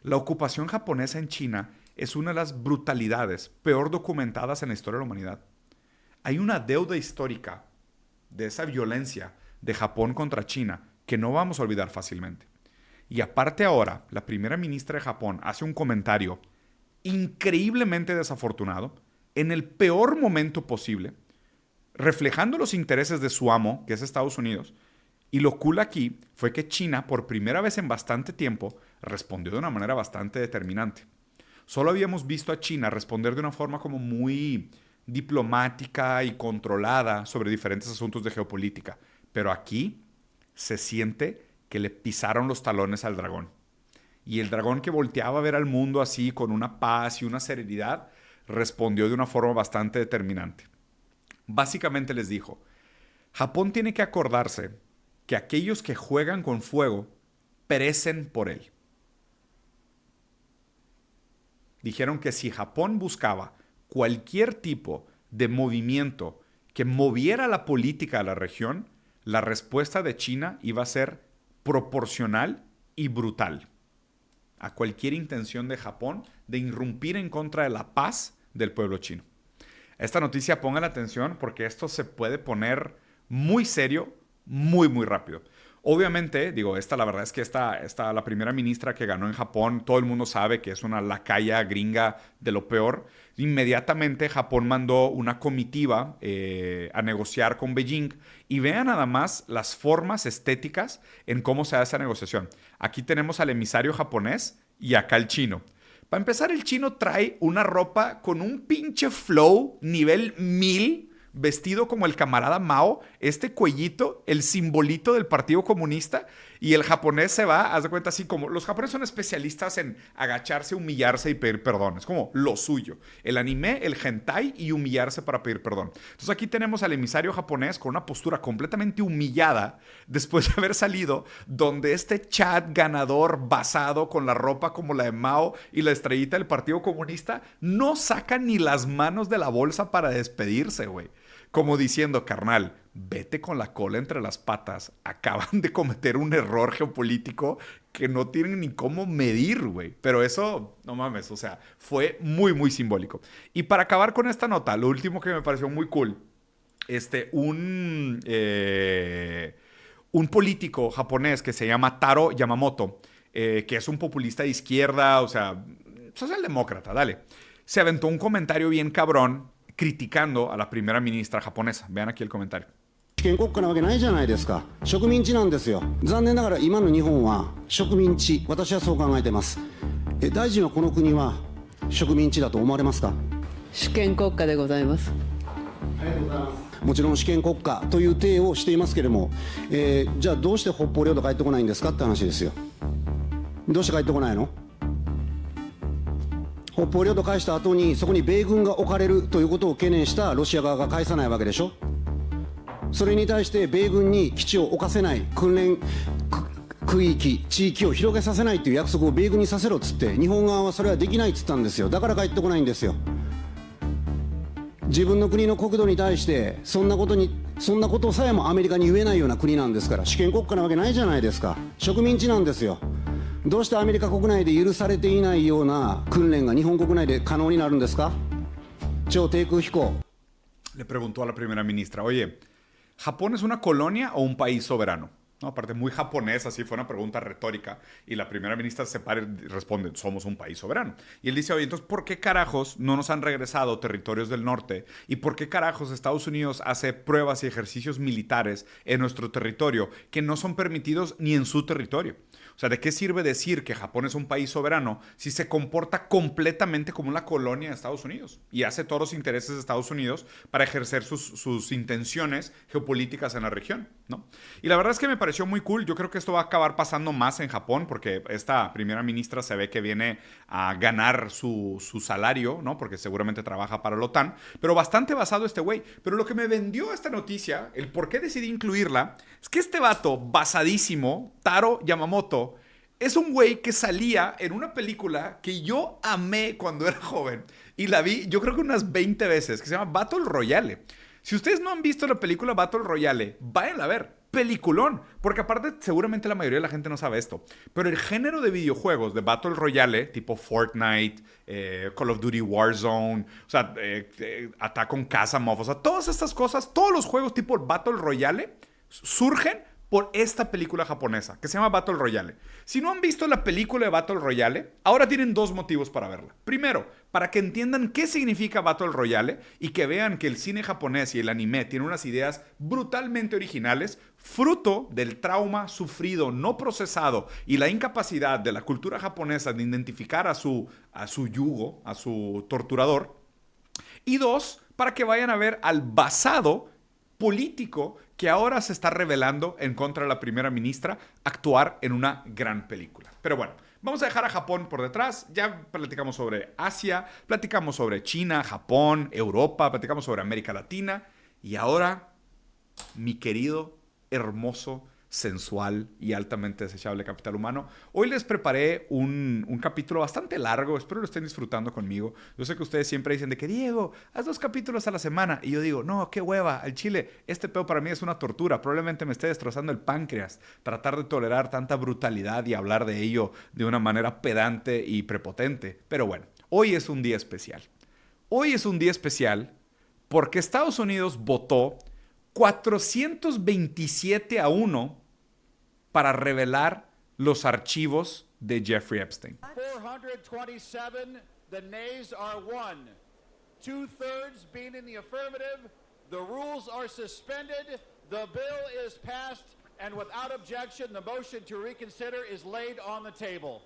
La ocupación japonesa en China es una de las brutalidades peor documentadas en la historia de la humanidad. Hay una deuda histórica de esa violencia de Japón contra China que no vamos a olvidar fácilmente. Y aparte ahora, la primera ministra de Japón hace un comentario increíblemente desafortunado en el peor momento posible, reflejando los intereses de su amo, que es Estados Unidos. Y lo cool aquí fue que China, por primera vez en bastante tiempo, respondió de una manera bastante determinante. Solo habíamos visto a China responder de una forma como muy diplomática y controlada sobre diferentes asuntos de geopolítica. Pero aquí se siente que le pisaron los talones al dragón. Y el dragón, que volteaba a ver al mundo así con una paz y una serenidad, respondió de una forma bastante determinante. Básicamente les dijo, Japón tiene que acordarse que aquellos que juegan con fuego perecen por él. Dijeron que si Japón buscaba cualquier tipo de movimiento que moviera la política de la región, la respuesta de China iba a ser proporcional y brutal a cualquier intención de Japón de irrumpir en contra de la paz del pueblo chino. Esta noticia, pongan la atención porque esto se puede poner muy serio, muy, muy rápido. Obviamente, la verdad es que la primera ministra que ganó en Japón, todo el mundo sabe que es una lacaya gringa de lo peor. Inmediatamente Japón mandó una comitiva a negociar con Beijing y vean nada más las formas estéticas en cómo se hace esa negociación. Aquí tenemos al emisario japonés y acá el chino. Para empezar, el chino trae una ropa con un pinche flow nivel 1000, vestido como el camarada Mao, este cuellito, el simbolito del Partido Comunista, y el japonés se va, haz de cuenta, así como los japoneses son especialistas en agacharse, humillarse y pedir perdón. Es como lo suyo. El anime, el hentai y humillarse para pedir perdón. Entonces aquí tenemos al emisario japonés con una postura completamente humillada después de haber salido donde este chat ganador basado con la ropa como la de Mao y la estrellita del Partido Comunista no saca ni las manos de la bolsa para despedirse, güey. Como diciendo, carnal, vete con la cola entre las patas. Acaban de cometer un error geopolítico que no tienen ni cómo medir, güey. Pero eso, no mames, o sea, fue muy, muy simbólico. Y para acabar con esta nota, lo último que me pareció muy cool, un político japonés que se llama Taro Yamamoto, que es un populista de izquierda, o sea, socialdemócrata, dale. Se aventó un comentario bien cabrón criticando a la primera ministra japonesa. Vean aquí el comentario. 主権国家なわけないじゃないですか。植民地なんですよ。残念ながら今の日本は植民地、私はそう考えています。大臣はこの国は植民地だと思われますか？主権国家でございます。ありがとうございます。もちろん主権国家という体をしていますけれども、じゃあどうして北方領土帰ってこないんですかって話ですよ。どうして帰ってこないの？北方領土返した後にそこに米軍が置かれるということを懸念したロシア側が返さないわけでしょ。それに対して米軍に基地を置かせない、訓練区域地域を広げさせないという約束を米軍にさせろっつって、日本側はそれはできないっつったんですよ。だから帰ってこないんですよ。自分の国の国土に対してそんなことさえもアメリカに言えないような国なんですから、主権国家なわけないじゃないですか。植民地なんですよ。どうしてアメリカ国内で許されていないような訓練が日本国内で可能になるんですか？超低空飛行。Le preguntó a la primera ministra, oye, ¿Japón es una colonia o un país soberano? No, aparte, muy japonés, así fue una pregunta retórica. Y la primera ministra se para y responde, somos un país soberano. Y él dice, oye, entonces, ¿por qué carajos no nos han regresado territorios del norte? ¿Y por qué carajos Estados Unidos hace pruebas y ejercicios militares en nuestro territorio que no son permitidos ni en su territorio? O sea, ¿de qué sirve decir que Japón es un país soberano si se comporta completamente como una colonia de Estados Unidos y hace todos los intereses de Estados Unidos para ejercer sus intenciones geopolíticas en la región, ¿no? Y la verdad es que me pareció muy cool. Yo creo que esto va a acabar pasando más en Japón porque esta primera ministra se ve que viene a ganar su salario, ¿no? Porque seguramente trabaja para la OTAN, pero bastante basado este güey. Pero lo que me vendió esta noticia, el por qué decidí incluirla, es que este vato basadísimo, Taro Yamamoto, es un güey que salía en una película que yo amé cuando era joven y la vi yo creo que unas 20 veces, que se llama Battle Royale. Si ustedes no han visto la película Battle Royale, vayan a ver. Peliculón. Porque aparte, seguramente la mayoría de la gente no sabe esto. Pero el género de videojuegos de Battle Royale, tipo Fortnite, Call of Duty Warzone, o sea, Attack on Kazamov, o sea, todas estas cosas, todos los juegos tipo Battle Royale surgen por esta película japonesa, que se llama Battle Royale. Si no han visto la película de Battle Royale, ahora tienen dos motivos para verla. Primero, para que entiendan qué significa Battle Royale y que vean que el cine japonés y el anime tienen unas ideas brutalmente originales, fruto del trauma sufrido, no procesado, y la incapacidad de la cultura japonesa de identificar a su yugo, a su torturador. Y dos, para que vayan a ver al basado político que ahora se está revelando en contra de la primera ministra actuar en una gran película. Pero bueno, vamos a dejar a Japón por detrás. Ya platicamos sobre Asia, platicamos sobre China, Japón, Europa, platicamos sobre América Latina. Y ahora, mi querido, hermoso, sensual y altamente desechable capital humano, hoy les preparé un capítulo bastante largo. Espero lo estén disfrutando conmigo. Yo sé que ustedes siempre dicen de que, Diego, haz 2 capítulos a la semana. Y yo digo, no, qué hueva, al chile, este pedo para mí es una tortura. Probablemente me esté destrozando el páncreas tratar de tolerar tanta brutalidad y hablar de ello de una manera pedante y prepotente. Pero bueno, hoy es un día especial. Hoy es un día especial porque Estados Unidos votó 427-1 para revelar los archivos de Jeffrey Epstein. 427, the nays are 1. 2/3 being in the affirmative, the rules are suspended, the bill is passed, and without objection, the motion to reconsider is laid on the table.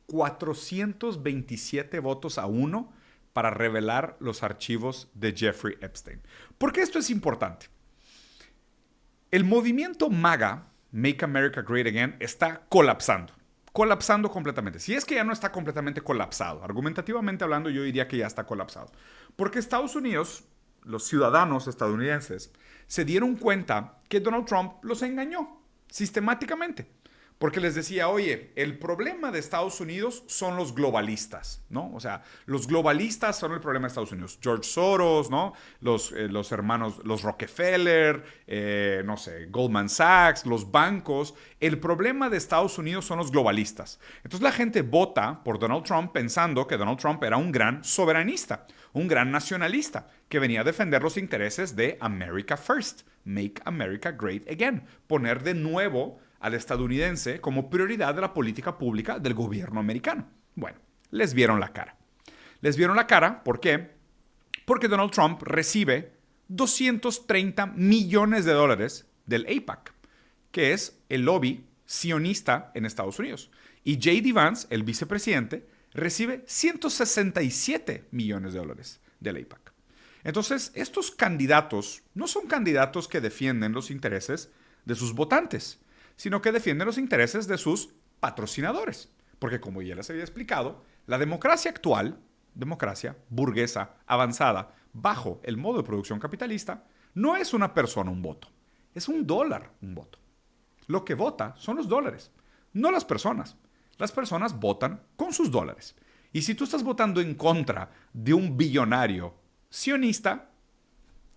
427-1 para revelar los archivos de Jeffrey Epstein. ¿Por qué esto es importante? El movimiento MAGA, Make America Great Again, está colapsando completamente. Si es que ya no está completamente colapsado, argumentativamente hablando, yo diría que ya está colapsado. Porque Estados Unidos, los ciudadanos estadounidenses, se dieron cuenta que Donald Trump los engañó sistemáticamente. Porque les decía, oye, el problema de Estados Unidos son los globalistas, ¿no? O sea, los globalistas son el problema de Estados Unidos. George Soros, ¿no? Los hermanos, los Rockefeller, no sé, Goldman Sachs, los bancos. El problema de Estados Unidos son los globalistas. Entonces la gente vota por Donald Trump pensando que Donald Trump era un gran soberanista, un gran nacionalista, que venía a defender los intereses de America First, Make America Great Again, poner de nuevo al estadounidense como prioridad de la política pública del gobierno americano. Bueno, les vieron la cara. Les vieron la cara, ¿por qué? Porque Donald Trump recibe $230 millones del AIPAC, que es el lobby sionista en Estados Unidos. Y J.D. Vance, el vicepresidente, recibe $167 millones del AIPAC. Entonces, estos candidatos no son candidatos que defienden los intereses de sus votantes, sino que defienden los intereses de sus patrocinadores. Porque como ya les había explicado, la democracia actual, democracia burguesa, avanzada, bajo el modo de producción capitalista, no es una persona un voto, es $1 un voto. Lo que vota son los dólares, no las personas. Las personas votan con sus dólares. Y si tú estás votando en contra de un billonario sionista,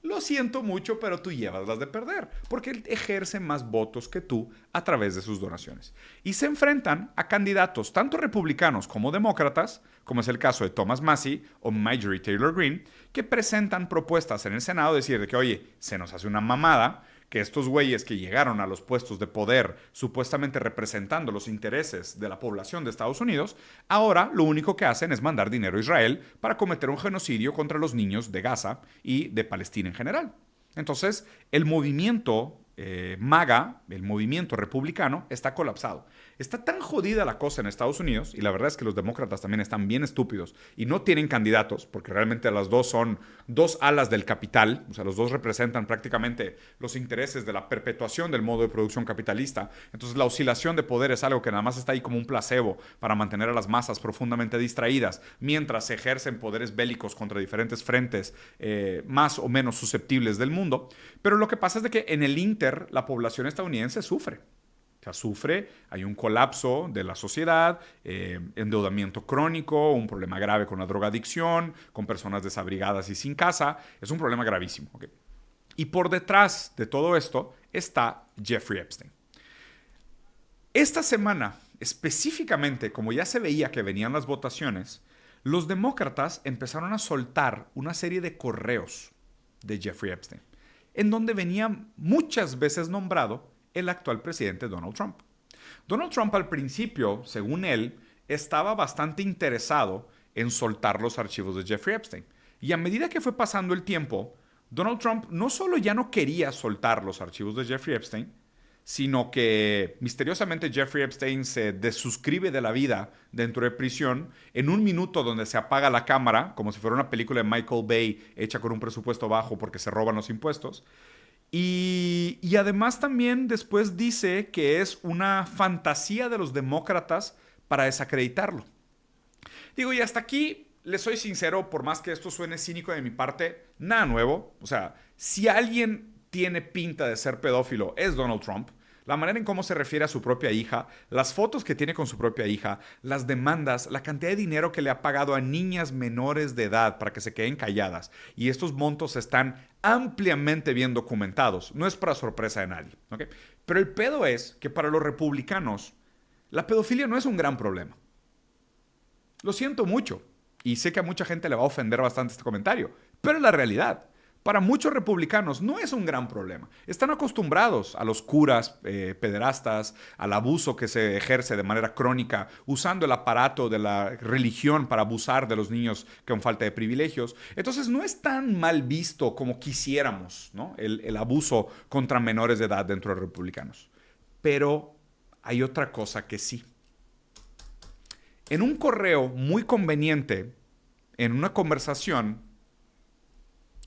lo siento mucho, pero tú llevas las de perder, porque él ejerce más votos que tú a través de sus donaciones. Y se enfrentan a candidatos tanto republicanos como demócratas, como es el caso de Thomas Massie o Marjorie Taylor Greene, que presentan propuestas en el Senado de decir que, oye, se nos hace una mamada que estos güeyes que llegaron a los puestos de poder supuestamente representando los intereses de la población de Estados Unidos, ahora lo único que hacen es mandar dinero a Israel para cometer un genocidio contra los niños de Gaza y de Palestina en general. Entonces, el movimiento MAGA, el movimiento republicano, está colapsado. Está tan jodida la cosa en Estados Unidos, y la verdad es que los demócratas también están bien estúpidos y no tienen candidatos, porque realmente las dos son dos alas del capital, o sea, los dos representan prácticamente los intereses de la perpetuación del modo de producción capitalista. Entonces la oscilación de poder es algo que nada más está ahí como un placebo para mantener a las masas profundamente distraídas, mientras se ejercen poderes bélicos contra diferentes frentes más o menos susceptibles del mundo. Pero lo que pasa es de que en el Inter la población estadounidense sufre. O sea, sufre, hay un colapso de la sociedad, endeudamiento crónico, un problema grave con la drogadicción, con personas desabrigadas y sin casa. Es un problema gravísimo. ¿Okay? Y por detrás de todo esto está Jeffrey Epstein. Esta semana, específicamente, como ya se veía que venían las votaciones, los demócratas empezaron a soltar una serie de correos de Jeffrey Epstein, en donde venía muchas veces nombrado el actual presidente Donald Trump. Donald Trump al principio, según él, estaba bastante interesado en soltar los archivos de Jeffrey Epstein. Y a medida que fue pasando el tiempo, Donald Trump no solo ya no quería soltar los archivos de Jeffrey Epstein, sino que misteriosamente Jeffrey Epstein se desuscribe de la vida dentro de prisión en un minuto donde se apaga la cámara, como si fuera una película de Michael Bay hecha con un presupuesto bajo porque se roban los impuestos. Y además también después dice que es una fantasía de los demócratas para desacreditarlo. Digo, y hasta aquí, les soy sincero, por más que esto suene cínico de mi parte, nada nuevo. O sea, si alguien tiene pinta de ser pedófilo es Donald Trump. La manera en cómo se refiere a su propia hija, las fotos que tiene con su propia hija, las demandas, la cantidad de dinero que le ha pagado a niñas menores de edad para que se queden calladas. Y estos montos están ampliamente bien documentados. No es para sorpresa de nadie. ¿Okay? Pero el pedo es que para los republicanos, la pedofilia no es un gran problema. Lo siento mucho. Y sé que a mucha gente le va a ofender bastante este comentario. Pero es la realidad. Para muchos republicanos no es un gran problema. Están acostumbrados a los curas pederastas, al abuso que se ejerce de manera crónica, usando el aparato de la religión para abusar de los niños con falta de privilegios. Entonces no es tan mal visto como quisiéramos, ¿no? el abuso contra menores de edad dentro de los republicanos. Pero hay otra cosa que sí. En un correo muy conveniente, en una conversación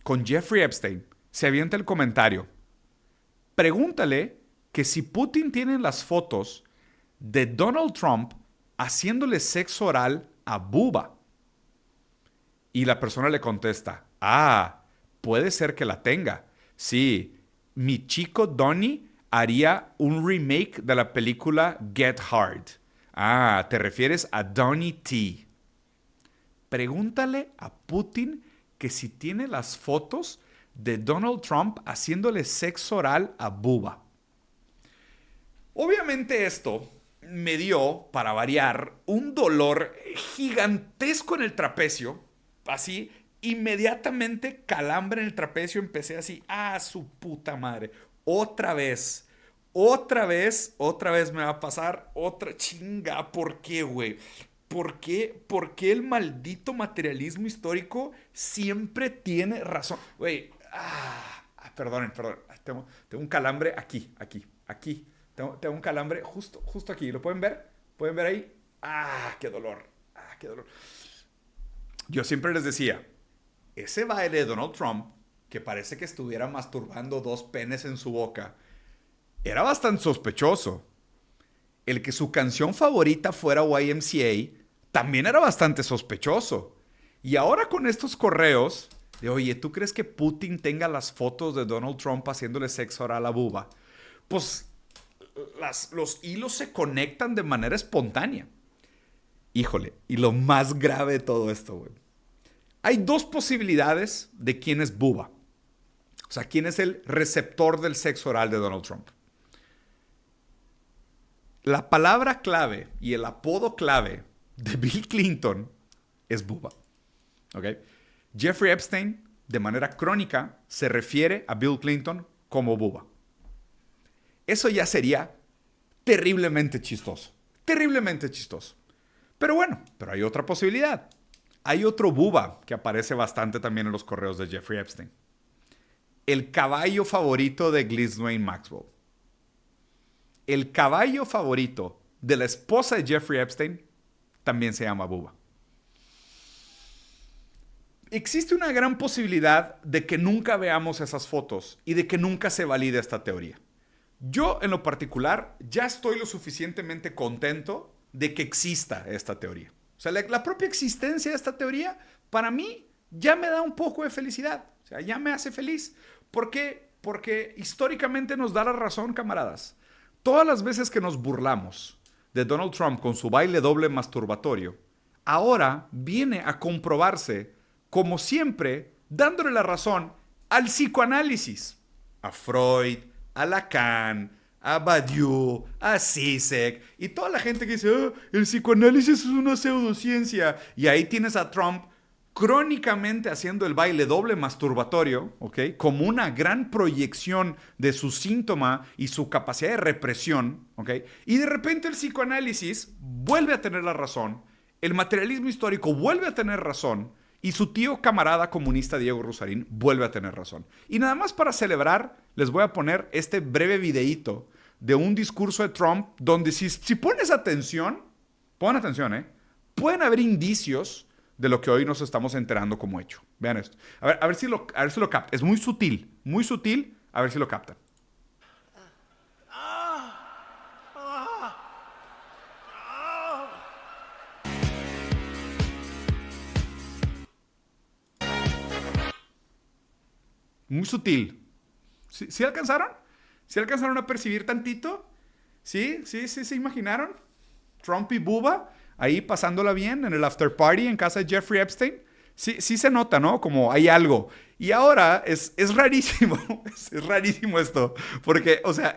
con Jeffrey Epstein, se avienta el comentario: pregúntale que si Putin tiene las fotos de Donald Trump haciéndole sexo oral a Bubba. Y la persona le contesta: puede ser que la tenga. Sí, mi chico Donnie haría un remake de la película Get Hard. Ah, te refieres a Donnie T. Pregúntale a Putin que si tiene las fotos de Donald Trump haciéndole sexo oral a Bubba. Obviamente esto me dio, para variar, un dolor gigantesco en el trapecio. Así, inmediatamente calambre en el trapecio. Empecé así, su puta madre. Otra vez me va a pasar otra chinga. ¿Por qué, güey? ¿Por qué el maldito materialismo histórico siempre tiene razón? Güey, perdonen. Tengo un calambre aquí. Tengo un calambre justo aquí. ¿Lo pueden ver? ¿Pueden ver ahí? ¡Qué dolor! ¡Qué dolor! Yo siempre les decía, ese baile de Donald Trump, que parece que estuviera masturbando 2 penes en su boca, era bastante sospechoso. El que su canción favorita fuera YMCA también era bastante sospechoso. Y ahora con estos correos de, oye, ¿tú crees que Putin tenga las fotos de Donald Trump haciéndole sexo oral a Bubba? Pues los hilos se conectan de manera espontánea. Híjole, y lo más grave de todo esto, güey. Hay 2 posibilidades de quién es Bubba. O sea, quién es el receptor del sexo oral de Donald Trump. La palabra clave y el apodo clave de Bill Clinton es Bubba. ¿Ok? Jeffrey Epstein, de manera crónica, se refiere a Bill Clinton como Bubba. Eso ya sería terriblemente chistoso. Terriblemente chistoso. Pero bueno, hay otra posibilidad. Hay otro Bubba que aparece bastante también en los correos de Jeffrey Epstein. El caballo favorito de Ghislaine Maxwell. El caballo favorito de la esposa de Jeffrey Epstein también se llama Bubba. Existe una gran posibilidad de que nunca veamos esas fotos y de que nunca se valide esta teoría. Yo, en lo particular, ya estoy lo suficientemente contento de que exista esta teoría. O sea, la propia existencia de esta teoría, para mí, ya me da un poco de felicidad. O sea, ya me hace feliz. ¿Por qué? Porque históricamente nos da la razón, camaradas. Todas las veces que nos burlamos de Donald Trump con su baile doble masturbatorio, ahora viene a comprobarse, como siempre, dándole la razón al psicoanálisis, a Freud, a Lacan, a Badiou, a Zizek y toda la gente que dice, el psicoanálisis es una pseudociencia. Y ahí tienes a Trump crónicamente haciendo el baile doble masturbatorio, ¿ok? Como una gran proyección de su síntoma y su capacidad de represión, ¿ok? Y de repente el psicoanálisis vuelve a tener la razón, el materialismo histórico vuelve a tener razón y su tío camarada comunista Diego Rusarín vuelve a tener razón. Y nada más para celebrar, les voy a poner este breve videíto de un discurso de Trump donde si pones atención, pon atención, pueden haber indicios de lo que hoy nos estamos enterando como hecho. Vean esto. A ver si lo captan. Es muy sutil. A ver si lo captan. Muy sutil. ¿Sí alcanzaron? ¿Sí alcanzaron a percibir tantito? ¿Sí? ¿Se imaginaron? Trump y Bubba ahí pasándola bien en el after party en casa de Jeffrey Epstein. Sí se nota, ¿no? Como hay algo. Y ahora es rarísimo. Es rarísimo esto. Porque, o sea,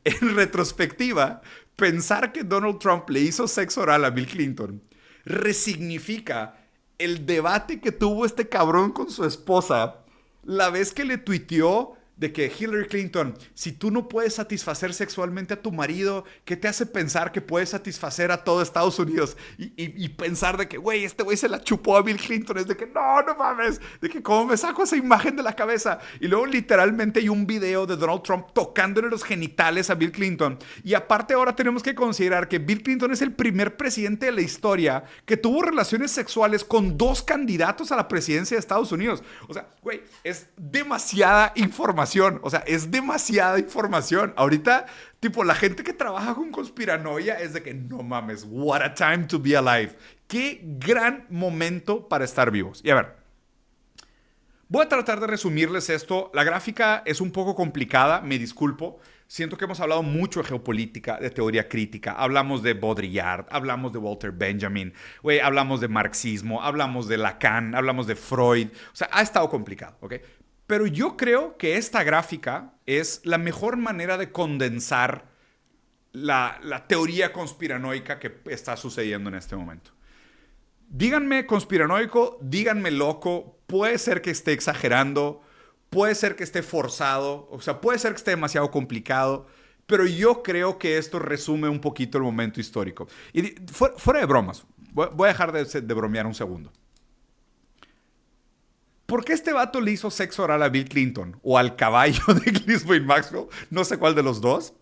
en retrospectiva, pensar que Donald Trump le hizo sexo oral a Bill Clinton resignifica el debate que tuvo este cabrón con su esposa la vez que le tuiteó de que Hillary Clinton, si tú no puedes satisfacer sexualmente a tu marido, ¿qué te hace pensar que puedes satisfacer a todo Estados Unidos? Y pensar de que, güey, este güey se la chupó a Bill Clinton. Es de que, no mames. De que, ¿cómo me saco esa imagen de la cabeza? Y luego literalmente hay un video de Donald Trump tocándole los genitales a Bill Clinton. Y aparte ahora tenemos que considerar que Bill Clinton es el primer presidente de la historia que tuvo relaciones sexuales con 2 candidatos a la presidencia de Estados Unidos. O sea, güey, es demasiada información. O sea, es demasiada información. Ahorita, tipo, la gente que trabaja con conspiranoia es de que no mames, what a time to be alive. Qué gran momento para estar vivos. Y a ver, Voy a tratar de resumirles esto. La gráfica es un poco complicada, me disculpo. Siento que hemos hablado mucho de geopolítica, de teoría crítica. Hablamos de Baudrillard, hablamos de Walter Benjamin, hablamos de marxismo, hablamos de Lacan, hablamos de Freud. O sea, ha estado complicado, ¿ok? Pero yo creo que esta gráfica es la mejor manera de condensar la teoría conspiranoica que está sucediendo en este momento. Díganme conspiranoico, díganme loco, puede ser que esté exagerando, puede ser que esté forzado, o sea, puede ser que esté demasiado complicado, pero yo creo que esto resume un poquito el momento histórico. Y fuera de bromas, voy a dejar de bromear un segundo. ¿Por qué este vato le hizo sexo oral a Bill Clinton o al caballo de Ghislaine Maxwell? No sé cuál de los dos.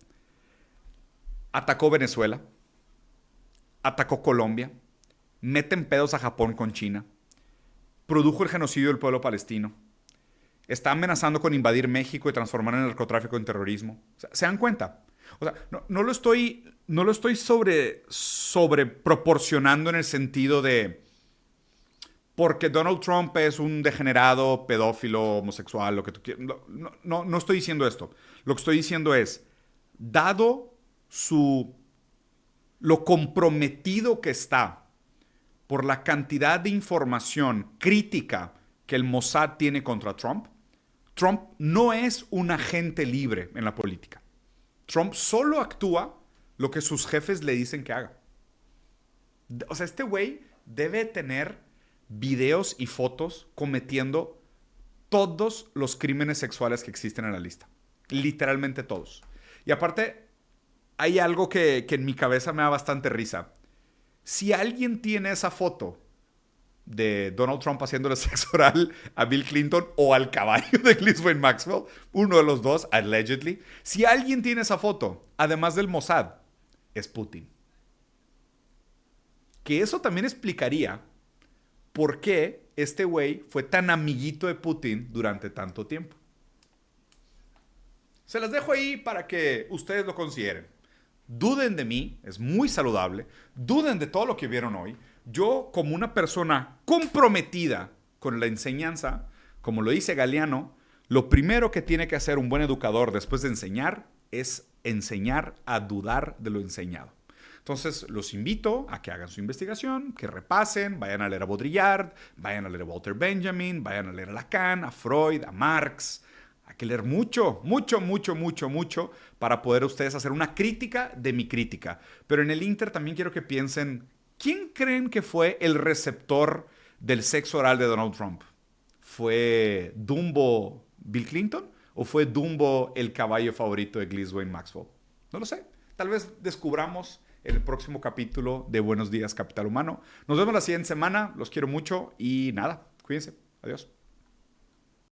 Atacó Venezuela, atacó Colombia, mete en pedos a Japón con China, produjo el genocidio del pueblo palestino, está amenazando con invadir México y transformar el narcotráfico en terrorismo. O sea, ¿se dan cuenta? O sea, no lo estoy sobre proporcionando en el sentido de porque Donald Trump es un degenerado, pedófilo, homosexual, lo que tú quieras. No estoy diciendo esto. Lo que estoy diciendo es, dado lo comprometido que está por la cantidad de información crítica que el Mossad tiene contra Trump, Trump no es un agente libre en la política. Trump solo actúa lo que sus jefes le dicen que haga. O sea, este güey debe tener videos y fotos cometiendo todos los crímenes sexuales que existen en la lista. Literalmente todos. Y aparte, hay algo que en mi cabeza me da bastante risa. Si alguien tiene esa foto de Donald Trump haciéndole sexo oral a Bill Clinton o al caballo de Ghislaine Maxwell, uno de los dos, allegedly, si alguien tiene esa foto, además del Mossad, es Putin. Que eso también explicaría por qué este güey fue tan amiguito de Putin durante tanto tiempo. Se las dejo ahí para que ustedes lo consideren. Duden de mí, es muy saludable. Duden de todo lo que vieron hoy. Yo, como una persona comprometida con la enseñanza, como lo dice Galeano, lo primero que tiene que hacer un buen educador después de enseñar es enseñar a dudar de lo enseñado. Entonces, los invito a que hagan su investigación, que repasen, vayan a leer a Baudrillard, vayan a leer a Walter Benjamin, vayan a leer a Lacan, a Freud, a Marx. Hay que leer mucho para poder ustedes hacer una crítica de mi crítica. Pero en el Inter también quiero que piensen, ¿quién creen que fue el receptor del sexo oral de Donald Trump? ¿Fue Dumbo Bill Clinton o fue Dumbo el caballo favorito de Ghislaine Maxwell? No lo sé. Tal vez descubramos en el próximo capítulo de Buenos Días, Capital Humano. Nos vemos la siguiente semana. Los quiero mucho y nada, cuídense. Adiós.